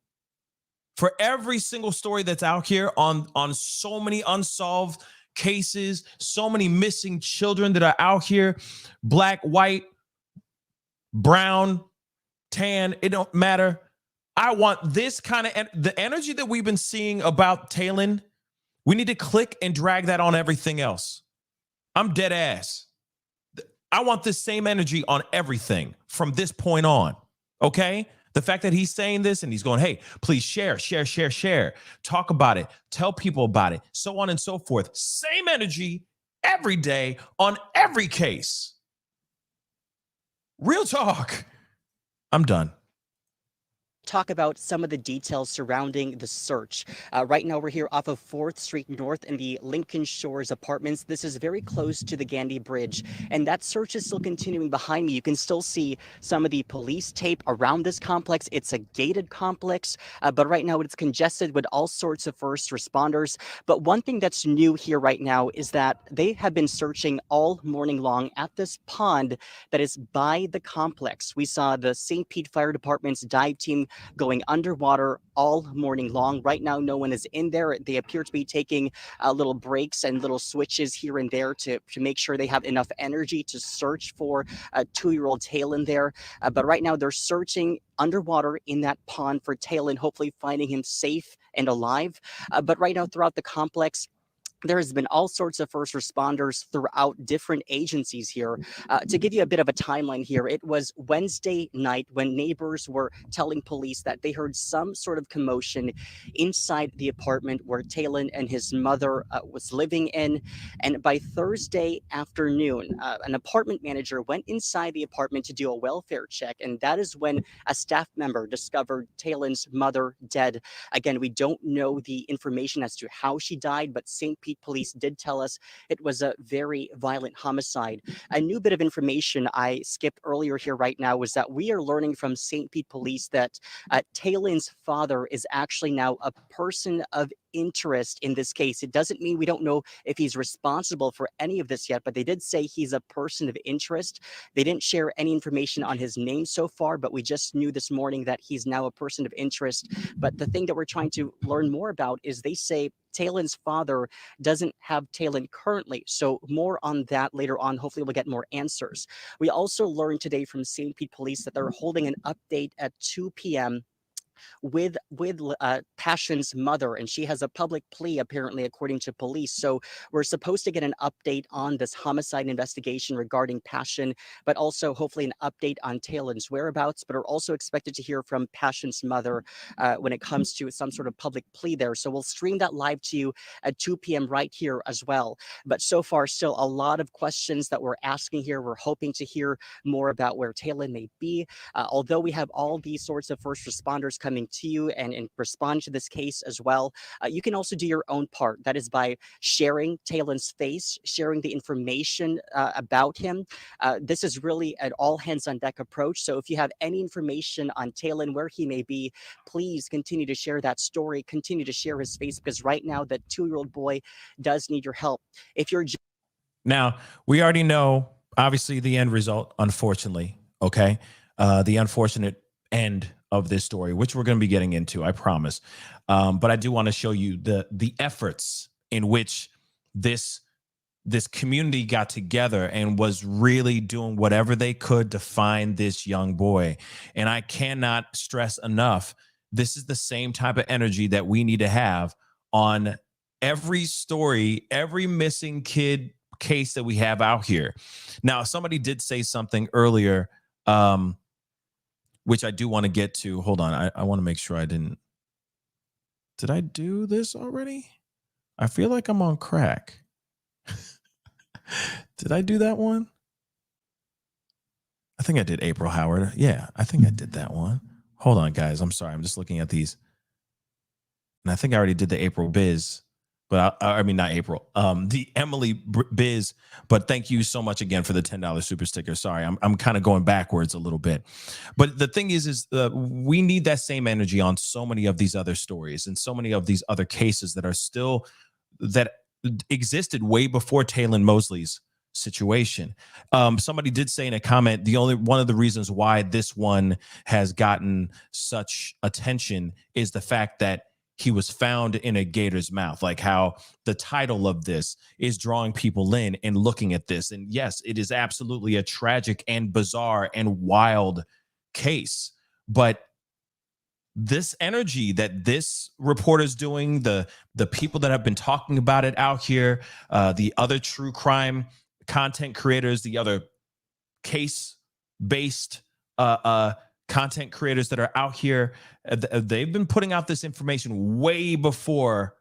Speaker 2: for every single story that's out here on so many unsolved cases, so many missing children that are out here, black, white, brown, tan, it don't matter. I want this kind of the energy that we've been seeing about Taylen. We need to click and drag that on everything else. I'm dead ass. I want this same energy on everything from this point on. Okay? The fact that he's saying this and he's going, hey, please share. Talk about it. Tell people about it. So on and so forth. Same energy every day on every case. Real talk. I'm done.
Speaker 8: talk about some of the details surrounding the search. Right now, we're here off of 4th Street North in the Lincoln Shores apartments. This is very close to the Gandy Bridge, and that search is still continuing behind me. You can still see some of the police tape around this complex. It's a gated complex, but right now it's congested with all sorts of first responders. But one thing that's new here right now is that they have been searching all morning long at this pond that is by the complex. We saw the St. Pete Fire Department's dive team going underwater all morning long. Right now, no one is in there. They appear to be taking little breaks and little switches here and there to make sure they have enough energy to search for 2-year-old Taylen there. But right now, they're searching underwater in that pond for Taylen, hopefully finding him safe and alive. But right now, throughout the complex, there has been all sorts of first responders throughout different agencies here. To give you a bit of a timeline here, it was Wednesday night when neighbors were telling police that they heard some sort of commotion inside the apartment where Taylen and his mother was living in. And by Thursday afternoon, an apartment manager went inside the apartment to do a welfare check. And that is when a staff member discovered Taylen's mother dead. Again, we don't know the information as to how she died, but St. Pete police did tell us it was a very violent homicide. A new bit of information I skipped earlier here right now was that we are learning from St. Pete police that Taylen's father is actually now a person of interest in this case. It doesn't mean we don't know if he's responsible for any of this yet, but they did say he's a person of interest. They didn't share any information on his name so far, but we just knew this morning that he's now a person of interest. But the thing that we're trying to learn more about is they say Taylen's father doesn't have Taylen currently. So more on that later on. Hopefully we'll get more answers. We also learned today from St. Pete police that they're holding an update at 2 p.m. with Passion's mother, and she has a public plea apparently, according to police. So we're supposed to get an update on this homicide investigation regarding Passion, but also hopefully an update on Taylen's whereabouts. But are also expected to hear from Passion's mother when it comes to some sort of public plea there. So we'll stream that live to you at 2 p.m. right here as well. But so far, still a lot of questions that we're asking here. We're hoping to hear more about where Taylen may be. Although we have all these sorts of first responders coming to you and respond to this case as well, you can also do your own part. That is by sharing Taylen's face, sharing the information about him. This is really an all hands on deck approach. So if you have any information on Taylen, where he may be, please continue to share that story, continue to share his face, because right now that 2-year-old boy does need your help. If you're
Speaker 3: Now, we already know, obviously, the end result, unfortunately, okay? The unfortunate end of this story, which we're going to be getting into, I promise. But I do want to show you the efforts in which this community got together and was really doing whatever they could to find this young boy. And I cannot stress enough, this is the same type of energy that we need to have on every story, every missing kid case that we have out here. Now, somebody did say something earlier, which I do want to get to. Hold on. I want to make sure I didn't. Did I do this already? I feel like I'm on crack. Did I do that one? I think I did April Howard. Yeah, I think I did that one. Hold on, guys. I'm sorry. I'm just looking at these. And I think I already did the April Biz. But I mean, not April, the Emily Biz. But thank you so much again for the $10 super sticker. Sorry, I'm kind of going backwards a little bit. But the thing is we need that same energy on so many of these other stories and so many of these other cases that are still, that existed way before Taylen Mosley's situation. Somebody did say in a comment, one of the reasons why this one has gotten such attention is the fact that he was found in a gator's mouth, like how the title of this is drawing people in and looking at this. And yes, it is absolutely a tragic and bizarre and wild case. But this energy that this reporter's doing, the people that have been talking about it out here, the other true crime content creators, the other case-based content creators that are out here, they've been putting out this information way before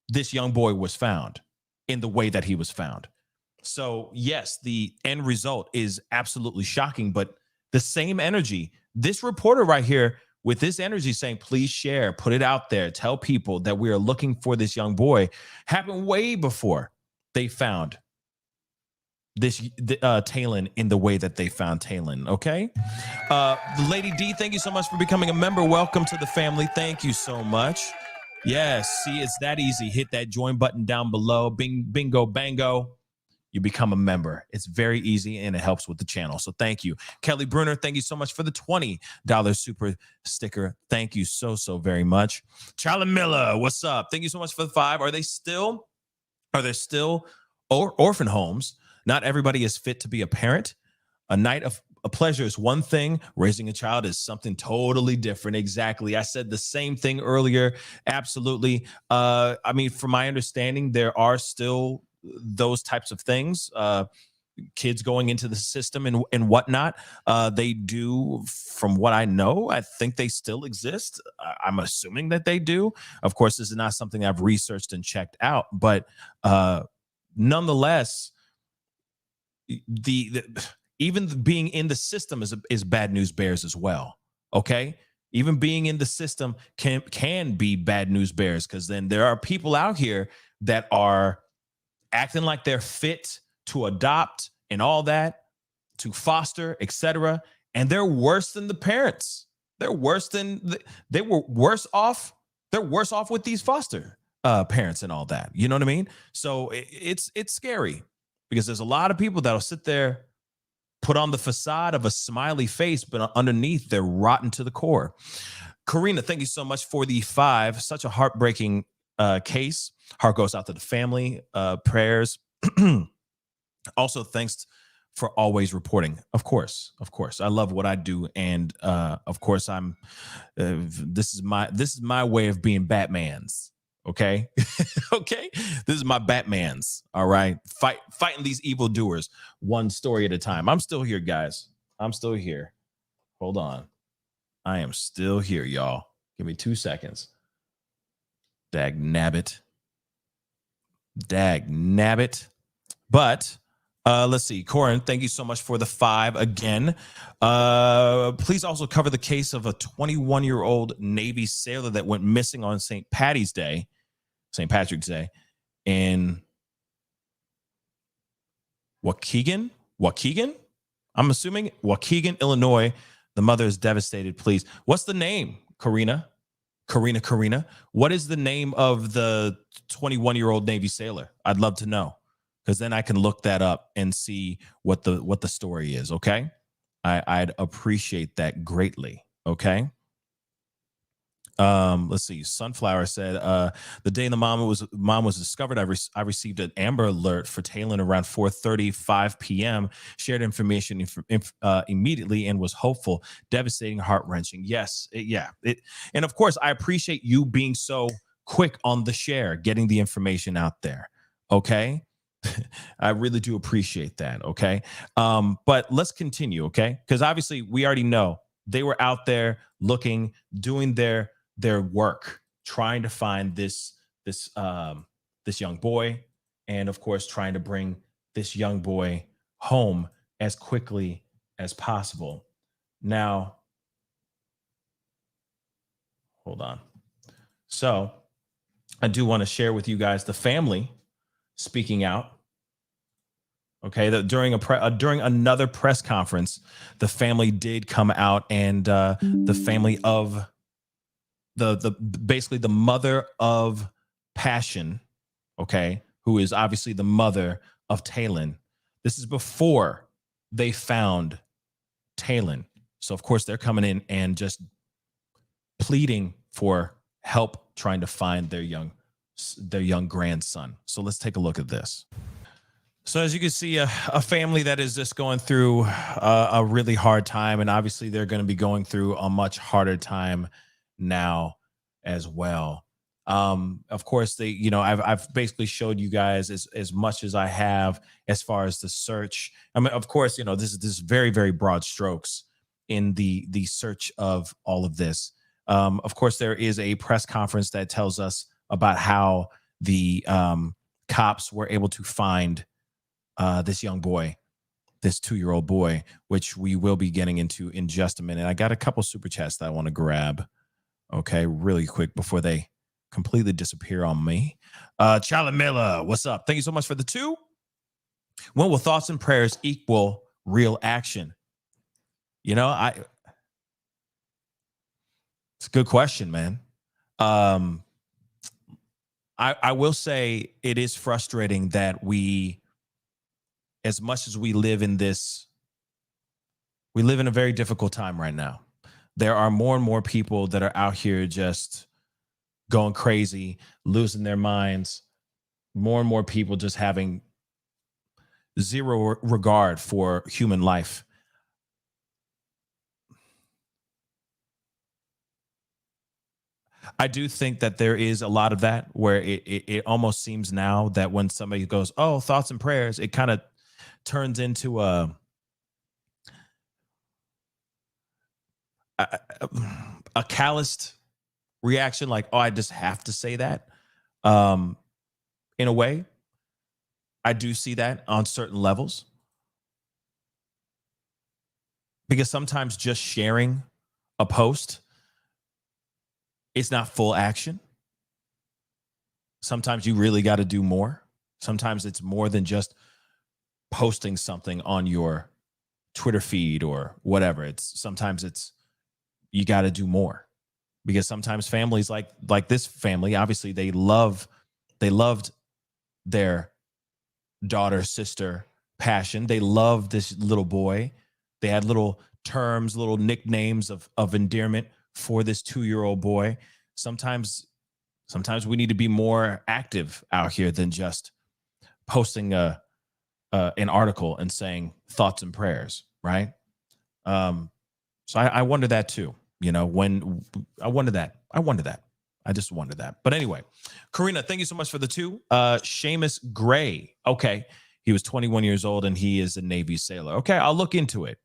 Speaker 3: this young boy was found in the way that he was found. So yes, the end result is absolutely shocking, but the same energy, this reporter right here with this energy saying, please share, put it out there, tell people that we are looking for this young boy, happened way before they found this Taylen in the way that they found Taylen. Okay. Lady D, thank you so much for becoming a member. Welcome to the family. Thank you so much. Yes. See, it's that easy. Hit that join button down below. Bingo, bango. You become a member. It's very easy and it helps with the channel. So thank you. Kelly Bruner, thank you so much for the $20 super sticker. Thank you so very much. Charlie Miller, what's up? Thank you so much for the 5. Are there still orphan homes? Not everybody is fit to be a parent. A night of a pleasure is one thing. Raising a child is something totally different. Exactly. I said the same thing earlier. Absolutely. I mean, from my understanding, there are still those types of things. Kids going into the system and whatnot. They do, from what I know, I think they still exist. I'm assuming that they do. Of course, this is not something I've researched and checked out, but nonetheless, even being in the system is bad news bears as well. Okay, even being in the system can be bad news bears, because then there are people out here that are acting like they're fit to adopt and all that, to foster, etc., and they're worse than the parents. They're worse than they were worse off. They're worse off with these foster parents and all that. You know what I mean? So it's scary, because there's a lot of people that'll sit there, put on the facade of a smiley face, but underneath they're rotten to the core. Karina, thank you so much for the 5. Such a heartbreaking case. Heart goes out to the family. Prayers. Also, thanks for always reporting. Of course. I love what I do, and of course, I'm. This is my way of being Batman's. Okay. Okay. This is my Batman's. All right. Fighting these evildoers one story at a time. I'm still here, guys. I'm still here. Hold on. I am still here, y'all. Give me 2 seconds. Dag nabbit. But let's see. Corin, thank you so much for the 5 again. Please also cover the case of a 21-year-old Navy sailor that went missing on St. Patrick's Day, in Waukegan. I'm assuming Waukegan, Illinois. The mother is devastated. Please. What's the name, Karina? What is the name of the 21-year-old Navy sailor? I'd love to know, because then I can look that up and see what the story is. Okay. I'd appreciate that greatly. Okay. Let's see. Sunflower said, the day the mom was discovered, I received an Amber Alert for Taylen around 4:35 p.m. Shared information immediately and was hopeful. Devastating, heart-wrenching. Yes. And of course, I appreciate you being so quick on the share, getting the information out there. Okay. I really do appreciate that. Okay. But let's continue. Okay. Because obviously we already know they were out there looking, doing their work, trying to find this young boy, and of course trying to bring this young boy home as quickly as possible. Now, hold on. So I do want to share with you guys the family speaking out. Okay, that during another press conference, the family did come out, and the family of basically the mother of Passion, okay, who is obviously the mother of Taylen. This is before they found Taylen. So of course they're coming in and just pleading for help trying to find their young grandson. So let's take a look at this. So as you can see, a family that is just going through a really hard time, and obviously they're going to be going through a much harder time now as well. Of course, I've basically showed you guys as much as I have as far as the search. I mean, of course, this is very, very broad strokes in the search of all of this. Of course, there is a press conference that tells us about how the cops were able to find this young boy this 2-year-old boy, which we will be getting into in just a minute. I got a couple super chats that I want to grab, okay, really quick before they completely disappear on me. Charlie Miller, what's up? Thank you so much for the 2. When will thoughts and prayers equal real action? You know, it's a good question, man. I will say it is frustrating that we, as much as we live in a very difficult time right now. There are more and more people that are out here just going crazy, losing their minds. More and more people just having zero regard for human life. I do think that there is a lot of that where it almost seems now that when somebody goes, oh, thoughts and prayers, it kind of turns into a calloused reaction, like, oh, I just have to say that. In a way, I do see that on certain levels. Because sometimes just sharing a post, it's not full action. Sometimes you really got to do more. Sometimes it's more than just posting something on your Twitter feed or whatever. Sometimes you got to do more, because sometimes families like this family, obviously they loved their daughter, sister, Passion. They loved this little boy. They had little terms, little nicknames of endearment for this 2-year-old boy. Sometimes we need to be more active out here than just posting an article and saying thoughts and prayers, right? So I wonder that too. You know, when I wonder that. I just wonder that. But anyway, Karina, thank you so much for the 2. Seamus Gray. Okay. He was 21 years old and he is a Navy sailor. Okay, I'll look into it.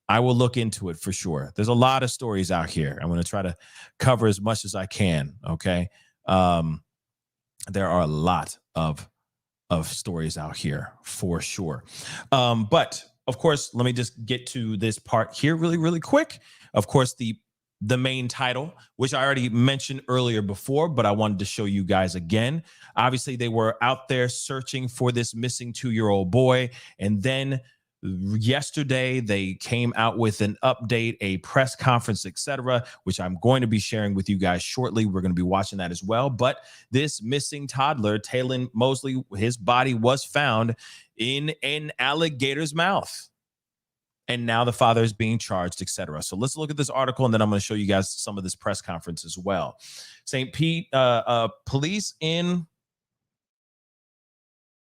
Speaker 3: I will look into it for sure. There's a lot of stories out here. I'm going to try to cover as much as I can. Okay. There are a lot of stories out here for sure. But of course, let me just get to this part here really, really quick. Of course, the main title, which I already mentioned earlier before, but I wanted to show you guys again. Obviously, they were out there searching for this missing 2-year-old boy. And then yesterday, they came out with an update, a press conference, etc., which I'm going to be sharing with you guys shortly. We're going to be watching that as well. But this missing toddler, Taylen Mosley, his body was found in an alligator's mouth. And now the father is being charged, etc. So let's look at this article, and then I'm going to show you guys some of this press conference as well. St. Pete, police in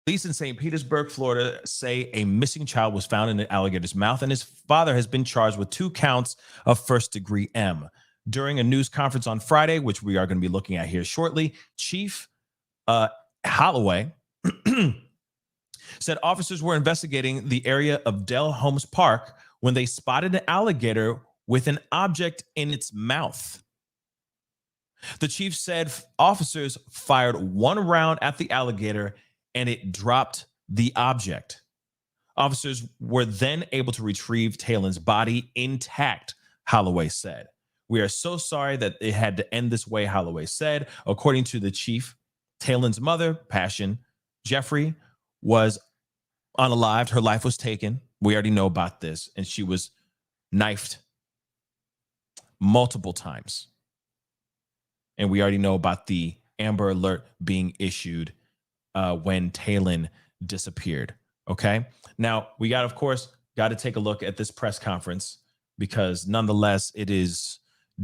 Speaker 3: St. Petersburg, Florida, say a missing child was found in an alligator's mouth, and his father has been charged with 2 counts of first-degree M. During a news conference on Friday, which we are going to be looking at here shortly, Chief Holloway said officers were investigating the area of Dell Holmes Park when they spotted an alligator with an object in its mouth. The chief said officers fired 1 round at the alligator and it dropped the object. Officers were then able to retrieve Taylen's body intact, Holloway said. We are so sorry that it had to end this way, Holloway said. According to the chief, Taylen's mother, Passion Jeffrey, was unalived. Her life was taken. We already know about this. And she was knifed multiple times. And we already know about the Amber Alert being issued when Taylen disappeared. Okay. Now, we got to take a look at this press conference, because nonetheless, it is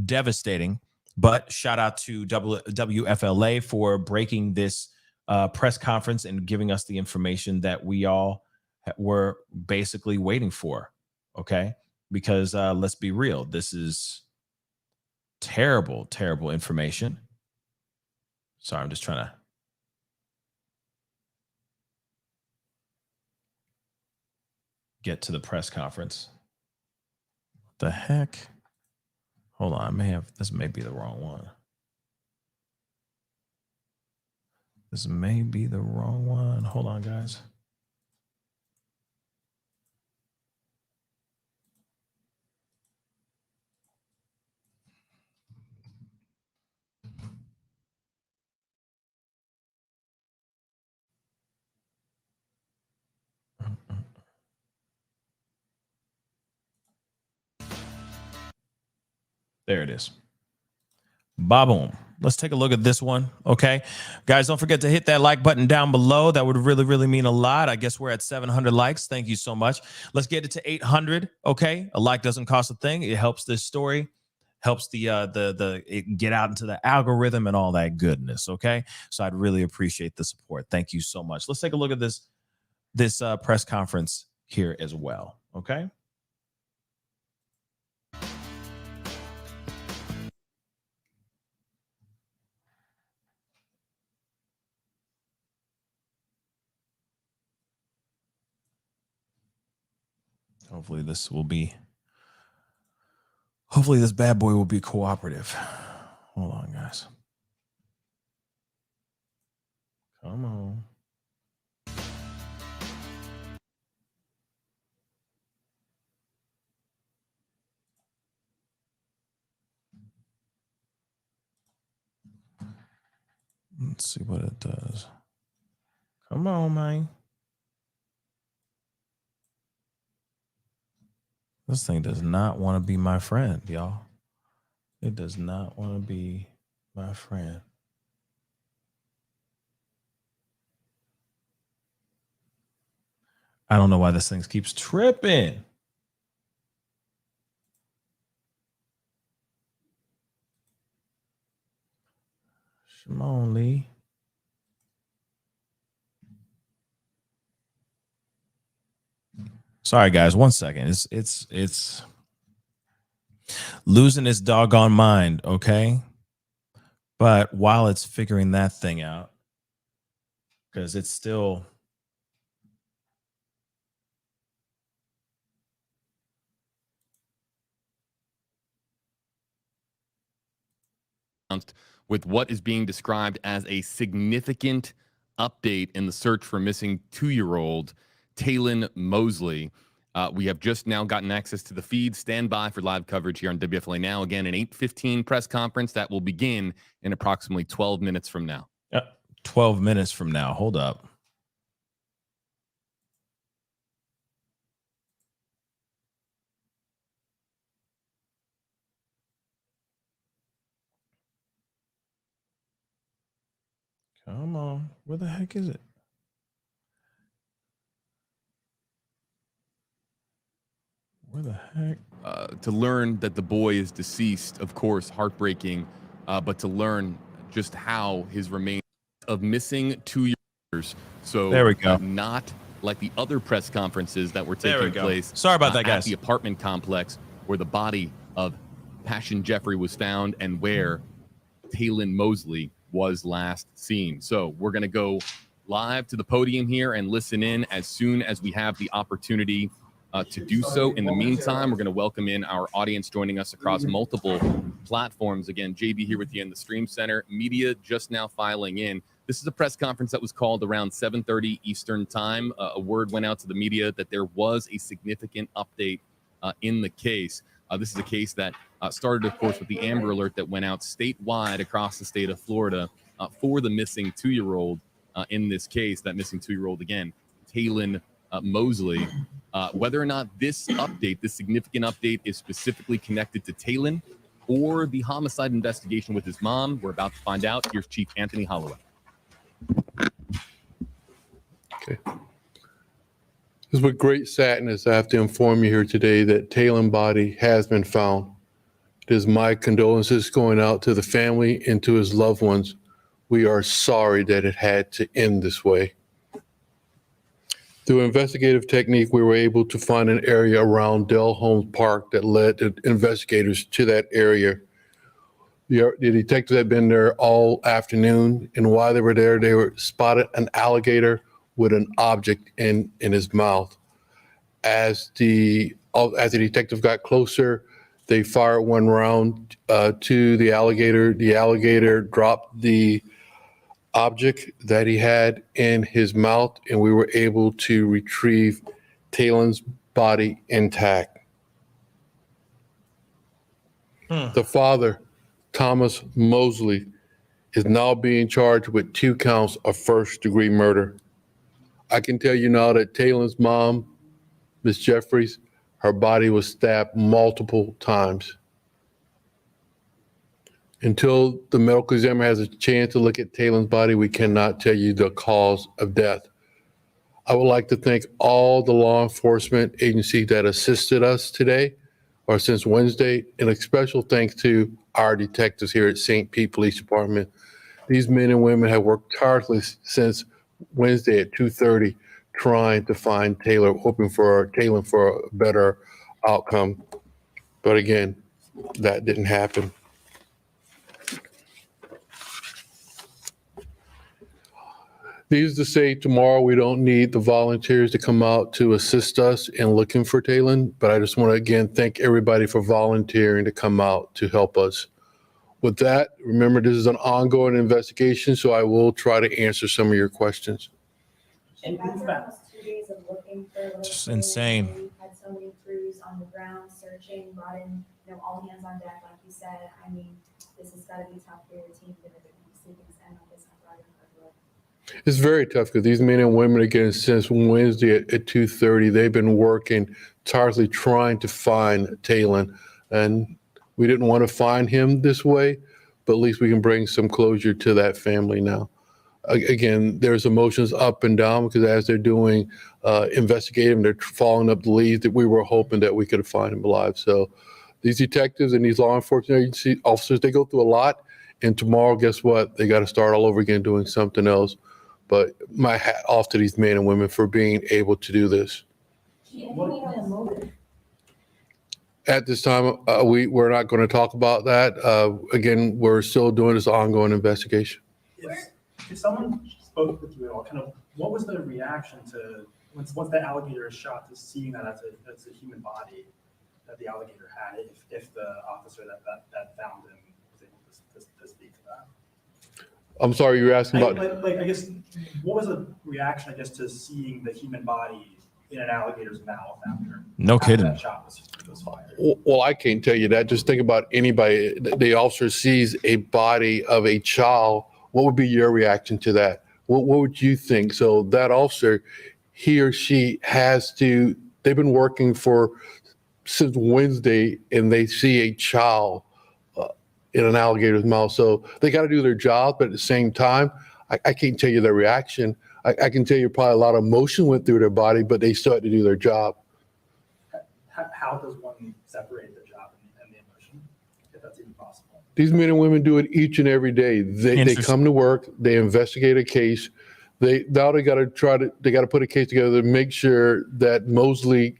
Speaker 3: devastating. But shout out to WFLA for breaking this press conference and giving us the information that we all were basically waiting for. Okay. Because let's be real, this is terrible, terrible information. Sorry, I'm just trying to get to the press conference. What the heck? Hold on, this may be the wrong one. This may be the wrong one. Hold on, guys. There it is. Ba-boom. Let's take a look at this one. Okay. Guys, don't forget to hit that like button down below. That would really, really mean a lot. I guess we're at 700 likes. Thank you so much. Let's get it to 800. Okay. A like doesn't cost a thing. It helps this story, helps it get out into the algorithm and all that goodness. Okay. So I'd really appreciate the support. Thank you so much. Let's take a look at this press conference here as well. Okay. Hopefully this bad boy will be cooperative. Hold on, guys. Come on. Let's see what it does. Come on, man. This thing does not want to be my friend, y'all. It does not want to be my friend. I don't know why this thing keeps tripping. Shimon Lee. Sorry, guys. 1 second. It's losing its doggone mind. Okay. But while it's figuring that thing out, because it's still.
Speaker 6: With what is being described as a significant update in the search for missing 2-year-old Taylen Mosley. We have just now gotten access to the feed. Stand by for live coverage here on WFLA Now. Again, an 8:15 press conference that will begin in approximately 12 minutes from now.
Speaker 3: 12 minutes from now. Hold up. Come on. Where the heck is it? Where the heck?
Speaker 6: To learn that the boy is deceased, of course, heartbreaking, but to learn just how his remains of missing 2 years. So
Speaker 3: there we go.
Speaker 6: Not like the other press conferences that were taking place.
Speaker 3: Sorry about that, guys.
Speaker 6: At the apartment complex where the body of Passion Jeffrey was found and where Taylen Mosley was last seen. So we're going to go live to the podium here and listen in as soon as we have the opportunity to do so. In the meantime, we're going to welcome in our audience joining us across multiple platforms. Again, JB here with you in the Stream Center. Media just now filing in. This is a press conference that was called around 7:30 Eastern time. A word went out to the media that there was a significant update in the case. This is a case that started, of course, with the Amber Alert that went out statewide across the state of Florida for the missing 2-year-old in this case. That missing 2-year-old, again, Taylen Mosley. Whether or not this update, this significant update, is specifically connected to Taylen or the homicide investigation with his mom, we're about to find out. Here's Chief Anthony Holloway.
Speaker 7: Okay. This is with great sadness I have to inform you here today that Taylen's body has been found. It is my condolences going out to the family and to his loved ones. We are sorry that it had to end this way. Through investigative technique, we were able to find an area around Dell Holmes Park that led the investigators to that area. The detectives had been there all afternoon, and while they were there, they were spotted an alligator with an object in his mouth. As the detective got closer, they fired one round to the alligator. The alligator dropped the object that he had in his mouth, and we were able to retrieve Taylen's body intact. The father, Thomas Mosley, is now being charged with 2 counts of first-degree murder. I can tell you now that Taylen's mom, Miss Jeffries, her body was stabbed multiple times. Until the medical examiner has a chance to look at Taylen's body, we cannot tell you the cause of death. I would like to thank all the law enforcement agencies that assisted us today or since Wednesday, and a special thanks to our detectives here at St. Pete Police Department. These men and women have worked tirelessly since Wednesday at 2:30 trying to find Taylen for a better outcome. But again, that didn't happen. Needless to say, tomorrow we don't need the volunteers to come out to assist us in looking for Taylen, but I just want to again thank everybody for volunteering to come out to help us. With that, remember this is an ongoing investigation, so I will try to answer some of your questions.
Speaker 3: Just insane.
Speaker 9: We've had so many crews on the ground searching, brought in, all hands on deck, like you said. I mean, this has got to be tough for your team to see things end like this.
Speaker 7: It's very tough because these men and women, again, since Wednesday at 2:30, they've been working tirelessly trying to find Taylen. And we didn't want to find him this way, but at least we can bring some closure to that family now. Again, there's emotions up and down because as they're doing investigating, they're following up the leads that we were hoping that we could find him alive. So these detectives and these law enforcement agency officers, they go through a lot. And tomorrow, guess what? They got to start all over again doing something else. But my hat off to these men and women for being able to do this. At this time, we're not going to talk about that. Again, we're still doing this ongoing investigation.
Speaker 10: If someone spoke with you at all, kind of what was the reaction to once the alligator is shot, to seeing that as a human body that the alligator had, if the officer that found him was able to speak to that?
Speaker 7: I'm sorry, you were asking about.
Speaker 10: I guess, what was the reaction, I guess, to seeing the human body in an alligator's mouth after that shot was fired?
Speaker 7: Well, I can't tell you that. Just think about anybody. The officer sees a body of a child. What would be your reaction to that? What would you think? So that officer, he or she they've been working since Wednesday, and they see a child in an alligator's mouth. So they got to do their job, but at the same time, I can't tell you their reaction. I can tell you probably a lot of emotion went through their body, but they still had to do their job.
Speaker 10: How does one separate the job and the emotion, if that's even possible?
Speaker 7: These men and women do it each and every day. They come to work, they investigate a case. They got to put a case together to make sure that Mosley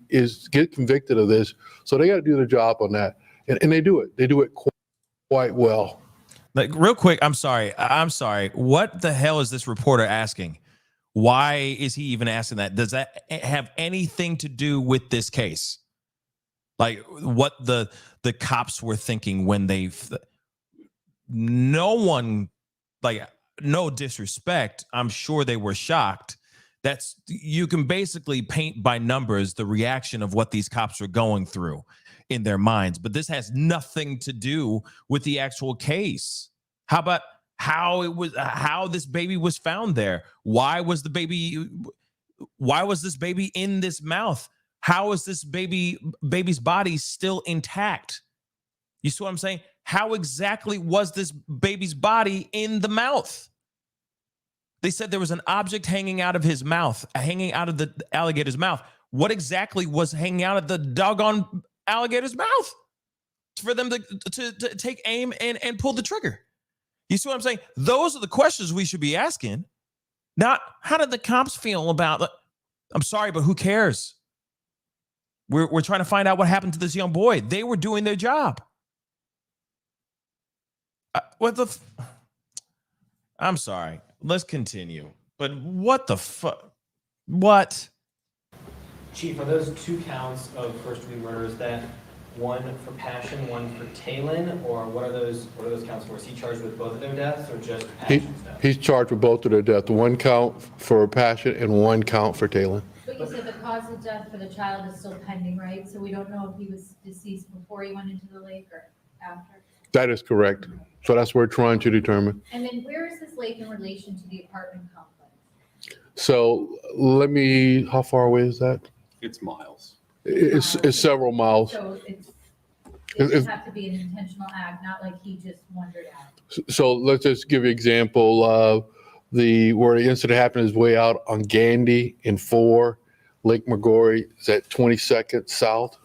Speaker 7: get convicted of this. So they got to do their job on that, and they do it. They do it quite well.
Speaker 3: Like, real quick, I'm sorry. What the hell is this reporter asking? Why is he even asking that? Does that have anything to do with this case? Like what the cops were thinking when no disrespect. I'm sure they were shocked. You can basically paint by numbers the reaction of what these cops are going through in their minds, but this has nothing to do with the actual case. How about how this baby was found there? Why was this baby in this mouth? How is this baby's body still intact? You see what I'm saying? How exactly was this baby's body in the mouth? They said there was an object hanging out of his mouth, hanging out of the alligator's mouth. What exactly was hanging out of the doggone alligator's mouth for them to take aim and pull the trigger? You see what I'm saying? Those are the questions we should be asking. Not how did the cops feel about it? I'm sorry, but who cares? We're trying to find out what happened to this young boy. They were doing their job. I'm sorry. Let's continue. But what the fuck? What?
Speaker 5: Chief, are those two counts of first-degree murder? Is that one for passion, one for Taylen, or what are those counts for? Is he charged with both of their deaths or just passion's death?
Speaker 7: He's charged with both of their deaths. One count for passion and one count for Taylen.
Speaker 11: But you said the cause of death for the child is still pending, right? So we don't know if he was deceased before he went into the lake or after?
Speaker 7: That is correct. So that's what we're trying to determine.
Speaker 11: And then where is this lake in relation to the apartment complex?
Speaker 7: So how far away is that?
Speaker 6: It's miles.
Speaker 7: It's several miles.
Speaker 11: So it's It would have to be an intentional act, not like he just wandered out.
Speaker 7: So let's just give you an example. Where the incident happened is way out on Gandy in 4, Lake McGorry is at 22nd South.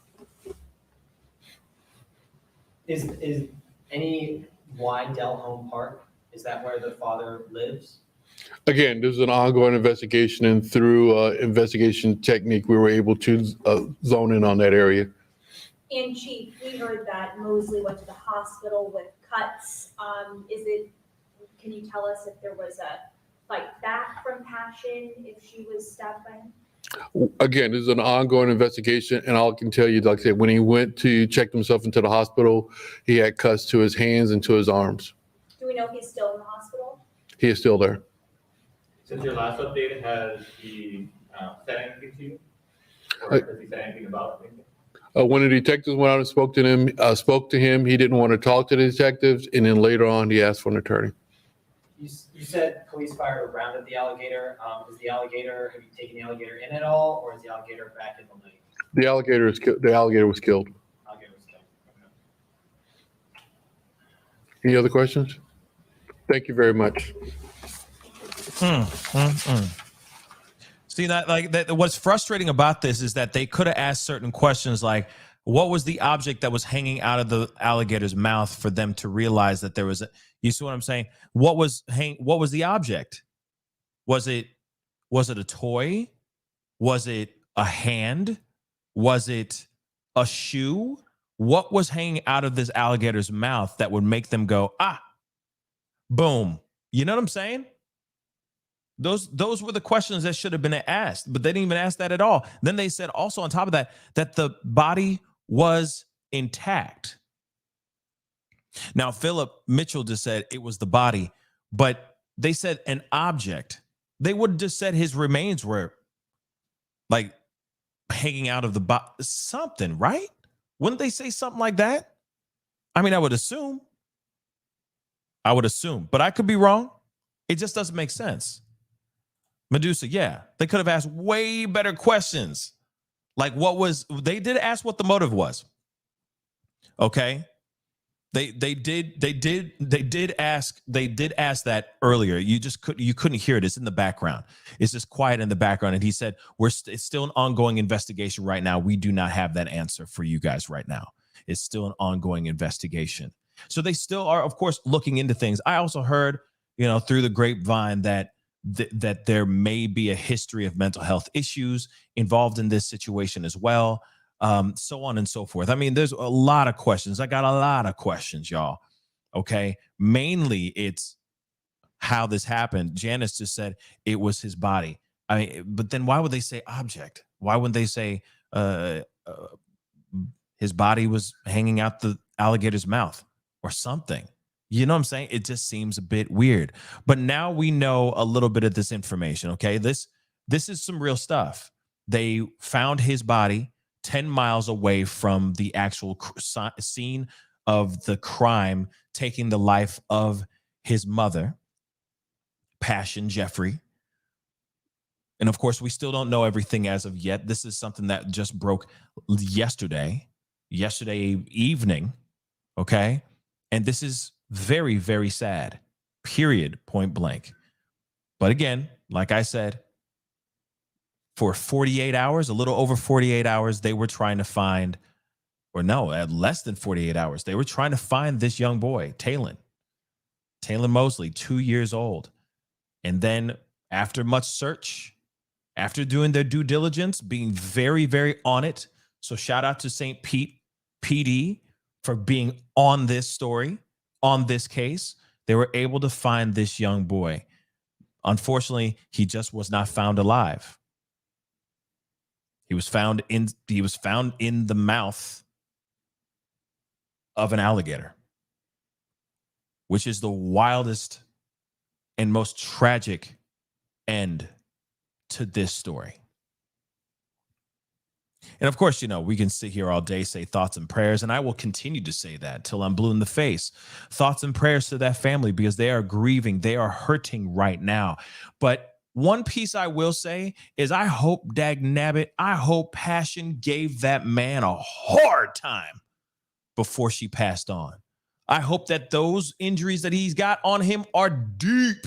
Speaker 5: Is any Wydell Home Park, is that where the father lives?
Speaker 7: Again, this is an ongoing investigation, and through investigation technique, we were able to zone in on that area.
Speaker 9: And Chief, we heard that Mosley went to the hospital with cuts. Can you tell us if there was a fight back from Passion, if she was stabbed by him?
Speaker 7: Again, this is an ongoing investigation, and all I can tell you, like I said, when he went to check himself into the hospital, he had cuts to his hands and to his arms.
Speaker 9: Do we know if he's still in the hospital?
Speaker 7: He is still there.
Speaker 12: Since your last update, has he said anything to you? Or has he said anything about anything?
Speaker 7: When the detectives went out and spoke to him, he didn't want to talk to the detectives, and then later on, he asked for an attorney.
Speaker 5: You said police fired a round at the alligator. Have you taken the alligator in at all, or is the alligator back in the lake?
Speaker 7: The alligator was killed.
Speaker 5: Alligator was killed. Okay.
Speaker 7: Any other questions? Thank you very much.
Speaker 3: See that what's frustrating about this is that they could have asked certain questions like, what was the object that was hanging out of the alligator's mouth for them to realize that there was you see what I'm saying? What was the object? Was it a toy? Was it a hand? Was it a shoe? What was hanging out of this alligator's mouth that would make them go, boom? You know what I'm saying? Those were the questions that should have been asked, but they didn't even ask that at all. Then they said also on top of that the body was intact. Now, Philip Mitchell just said it was the body, but they said an object. They would have just said his remains were like hanging out of the body, something, right? Wouldn't they say something like that? I mean, I would assume, but I could be wrong. It just doesn't make sense. Medusa, yeah, they could have asked way better questions. Like they did ask what the motive was. Okay. They did ask that earlier. You couldn't hear it. It's in the background. It's just quiet in the background. And he said, it's still an ongoing investigation right now. We do not have that answer for you guys right now. It's still an ongoing investigation. So they still are, of course, looking into things. I also heard, through the grapevine that there may be a history of mental health issues involved in this situation as well. So on and so forth. I mean, there's a lot of questions. I got a lot of questions, y'all. Okay. Mainly it's how this happened. Janice just said it was his body. I mean, but then why would they say object? Why wouldn't they say his body was hanging out the alligator's mouth or something? You know what I'm saying? It just seems a bit weird. But now we know a little bit of this information. Okay. This is some real stuff. They found his body 10 miles away from the actual scene of the crime, taking the life of his mother, Passion Jeffrey. And of course, we still don't know everything as of yet. This is something that just broke yesterday evening. Okay. And this is very, very sad, period, point blank. But again, like I said, for 48 hours, a little over 48 hours, they were trying to find, or no, at less than 48 hours, they were trying to find this young boy, Taylen Mosley, 2 years old. And then after much search, after doing their due diligence, being very, very on it. So shout out to St. Pete PD for being on this story, on this case. They were able to find this young boy. Unfortunately, he just was not found alive. He was found in the mouth of an alligator, which is the wildest and most tragic end to this story. And of course, we can sit here all day, say thoughts and prayers, and I will continue to say that till I'm blue in the face. Thoughts and prayers to that family because they are grieving. They are hurting right now. But one piece I will say is I hope, dagnabbit, I hope Passion gave that man a hard time before she passed on. I hope that those injuries that he's got on him are deep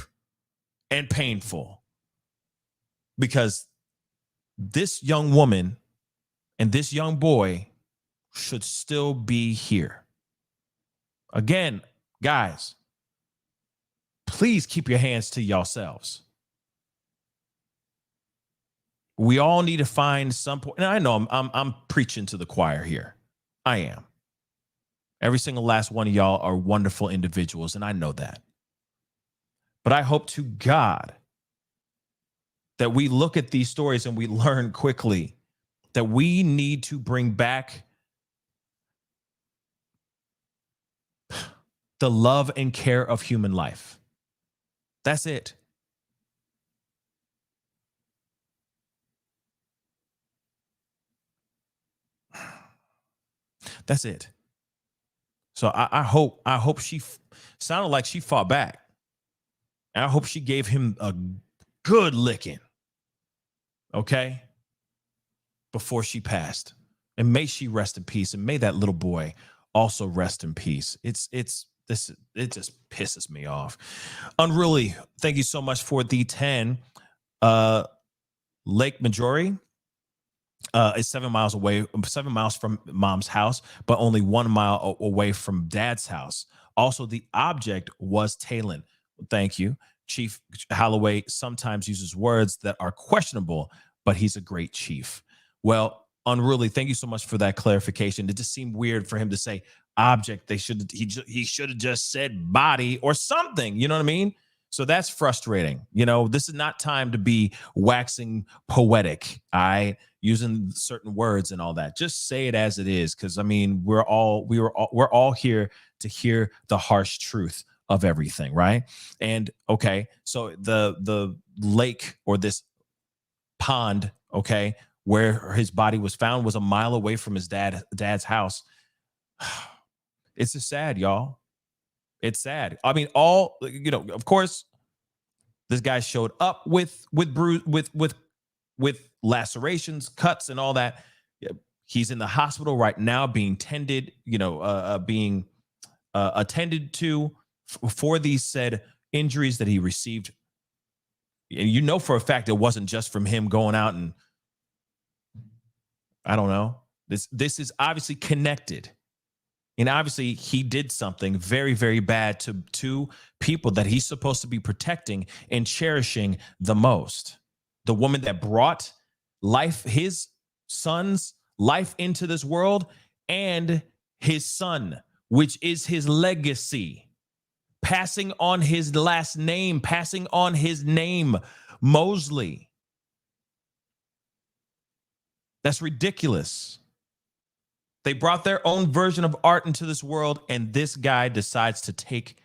Speaker 3: and painful, because this young woman and this young boy should still be here. Again, guys, please keep your hands to yourselves. We all need to find some point. And I know I'm preaching to the choir here. I am. Every single last one of y'all are wonderful individuals, and I know that. But I hope to God that we look at these stories and we learn quickly that we need to bring back the love and care of human life. That's it. That's it. So I hope she sounded like she fought back. And I hope she gave him a good licking. Okay? Before she passed. And may she rest in peace. And may that little boy also rest in peace. It just pisses me off. Unruly, thank you so much for the 10. Lake Majori is 7 miles away, 7 miles from mom's house, but only 1 mile away from dad's house. Also, the object was Taylen. Thank you. Chief Holloway sometimes uses words that are questionable, but he's a great chief. Well, Unruly, thank you so much for that clarification. It just seemed weird for him to say object. He should have just said body or something. You know what I mean? So that's frustrating. You know, this is not time to be waxing poetic, using certain words and all that. Just say it as it is, because I mean, we're all here to hear the harsh truth of everything, right? And okay, so the lake or this pond, okay, where his body was found was a mile away from his dad's house. It's just sad, y'all. It's sad. I mean, of course, this guy showed up with lacerations, cuts, and all that. He's in the hospital right now, being tended, being attended to for these said injuries that he received. And you know for a fact it wasn't just from him going out and I don't know. This is obviously connected. And obviously he did something very, very bad to two people that he's supposed to be protecting and cherishing the most. The woman that brought life, his son's life into this world, and his son, which is his legacy, passing on his last name, passing on his name, Mosley. That's ridiculous. They brought their own version of art into this world, and this guy decides to take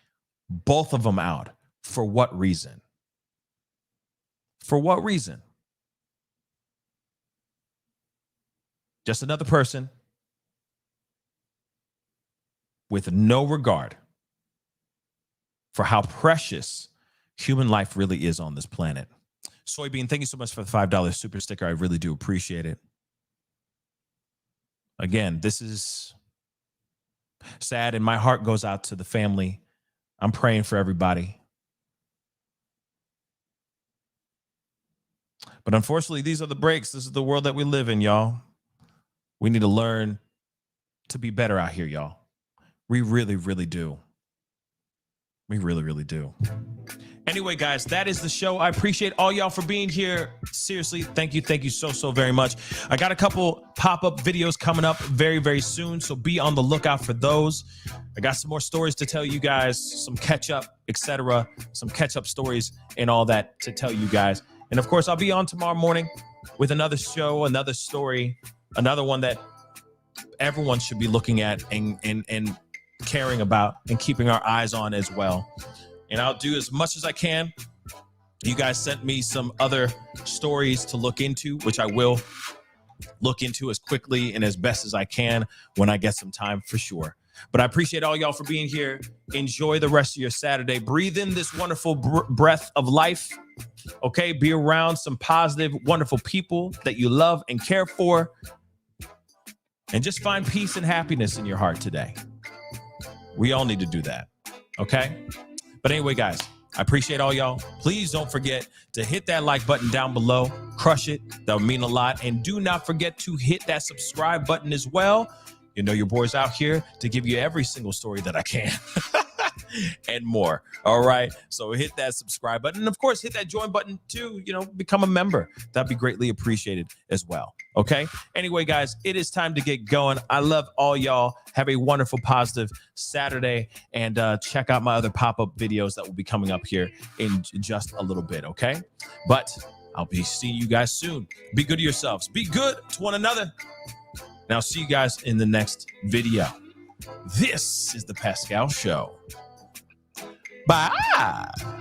Speaker 3: both of them out. For what reason? For what reason? Just another person with no regard for how precious human life really is on this planet. Soybean, thank you so much for the $5 super sticker. I really do appreciate it. Again, this is sad, and my heart goes out to the family. I'm praying for everybody. But unfortunately, these are the breaks. This is the world that we live in, y'all. We need to learn to be better out here, y'all. We really, really do. We really, really do. Anyway, guys, that is the show. I appreciate all y'all for being here. Seriously, thank you. Thank you so very much. I got a couple pop-up videos coming up very, very soon, so be on the lookout for those. I got some more stories to tell you guys, some catch-up, etc., some catch-up stories and all that to tell you guys. And, of course, I'll be on tomorrow morning with another show, another story, another one that everyone should be looking at and caring about and keeping our eyes on as well. And I'll do as much as I can. You guys sent me some other stories to look into, which I will look into as quickly and as best as I can when I get some time for sure. But I appreciate all y'all for being here. Enjoy the rest of your Saturday. Breathe in this wonderful breath of life. Okay, be around some positive, wonderful people that you love and care for. and just find peace and happiness in your heart today. We all need to do that. Okay? But anyway, guys, I appreciate all y'all. Please don't forget to hit that like button down below. Crush it. That would mean a lot. And do not forget to hit that subscribe button as well. You know your boy's out here to give you every single story that I can. And more. All right. So hit that subscribe button. And of course, hit that join button too. You know, become a member. That'd be greatly appreciated as well. Okay. Anyway, guys, it is time to get going. I love all y'all. Have a wonderful, positive Saturday. And check out my other pop-up videos that will be coming up here in just a little bit. Okay. But I'll be seeing you guys soon. Be good to yourselves. Be good to one another. And I'll see you guys in the next video. This is the Pascal Show. Bye.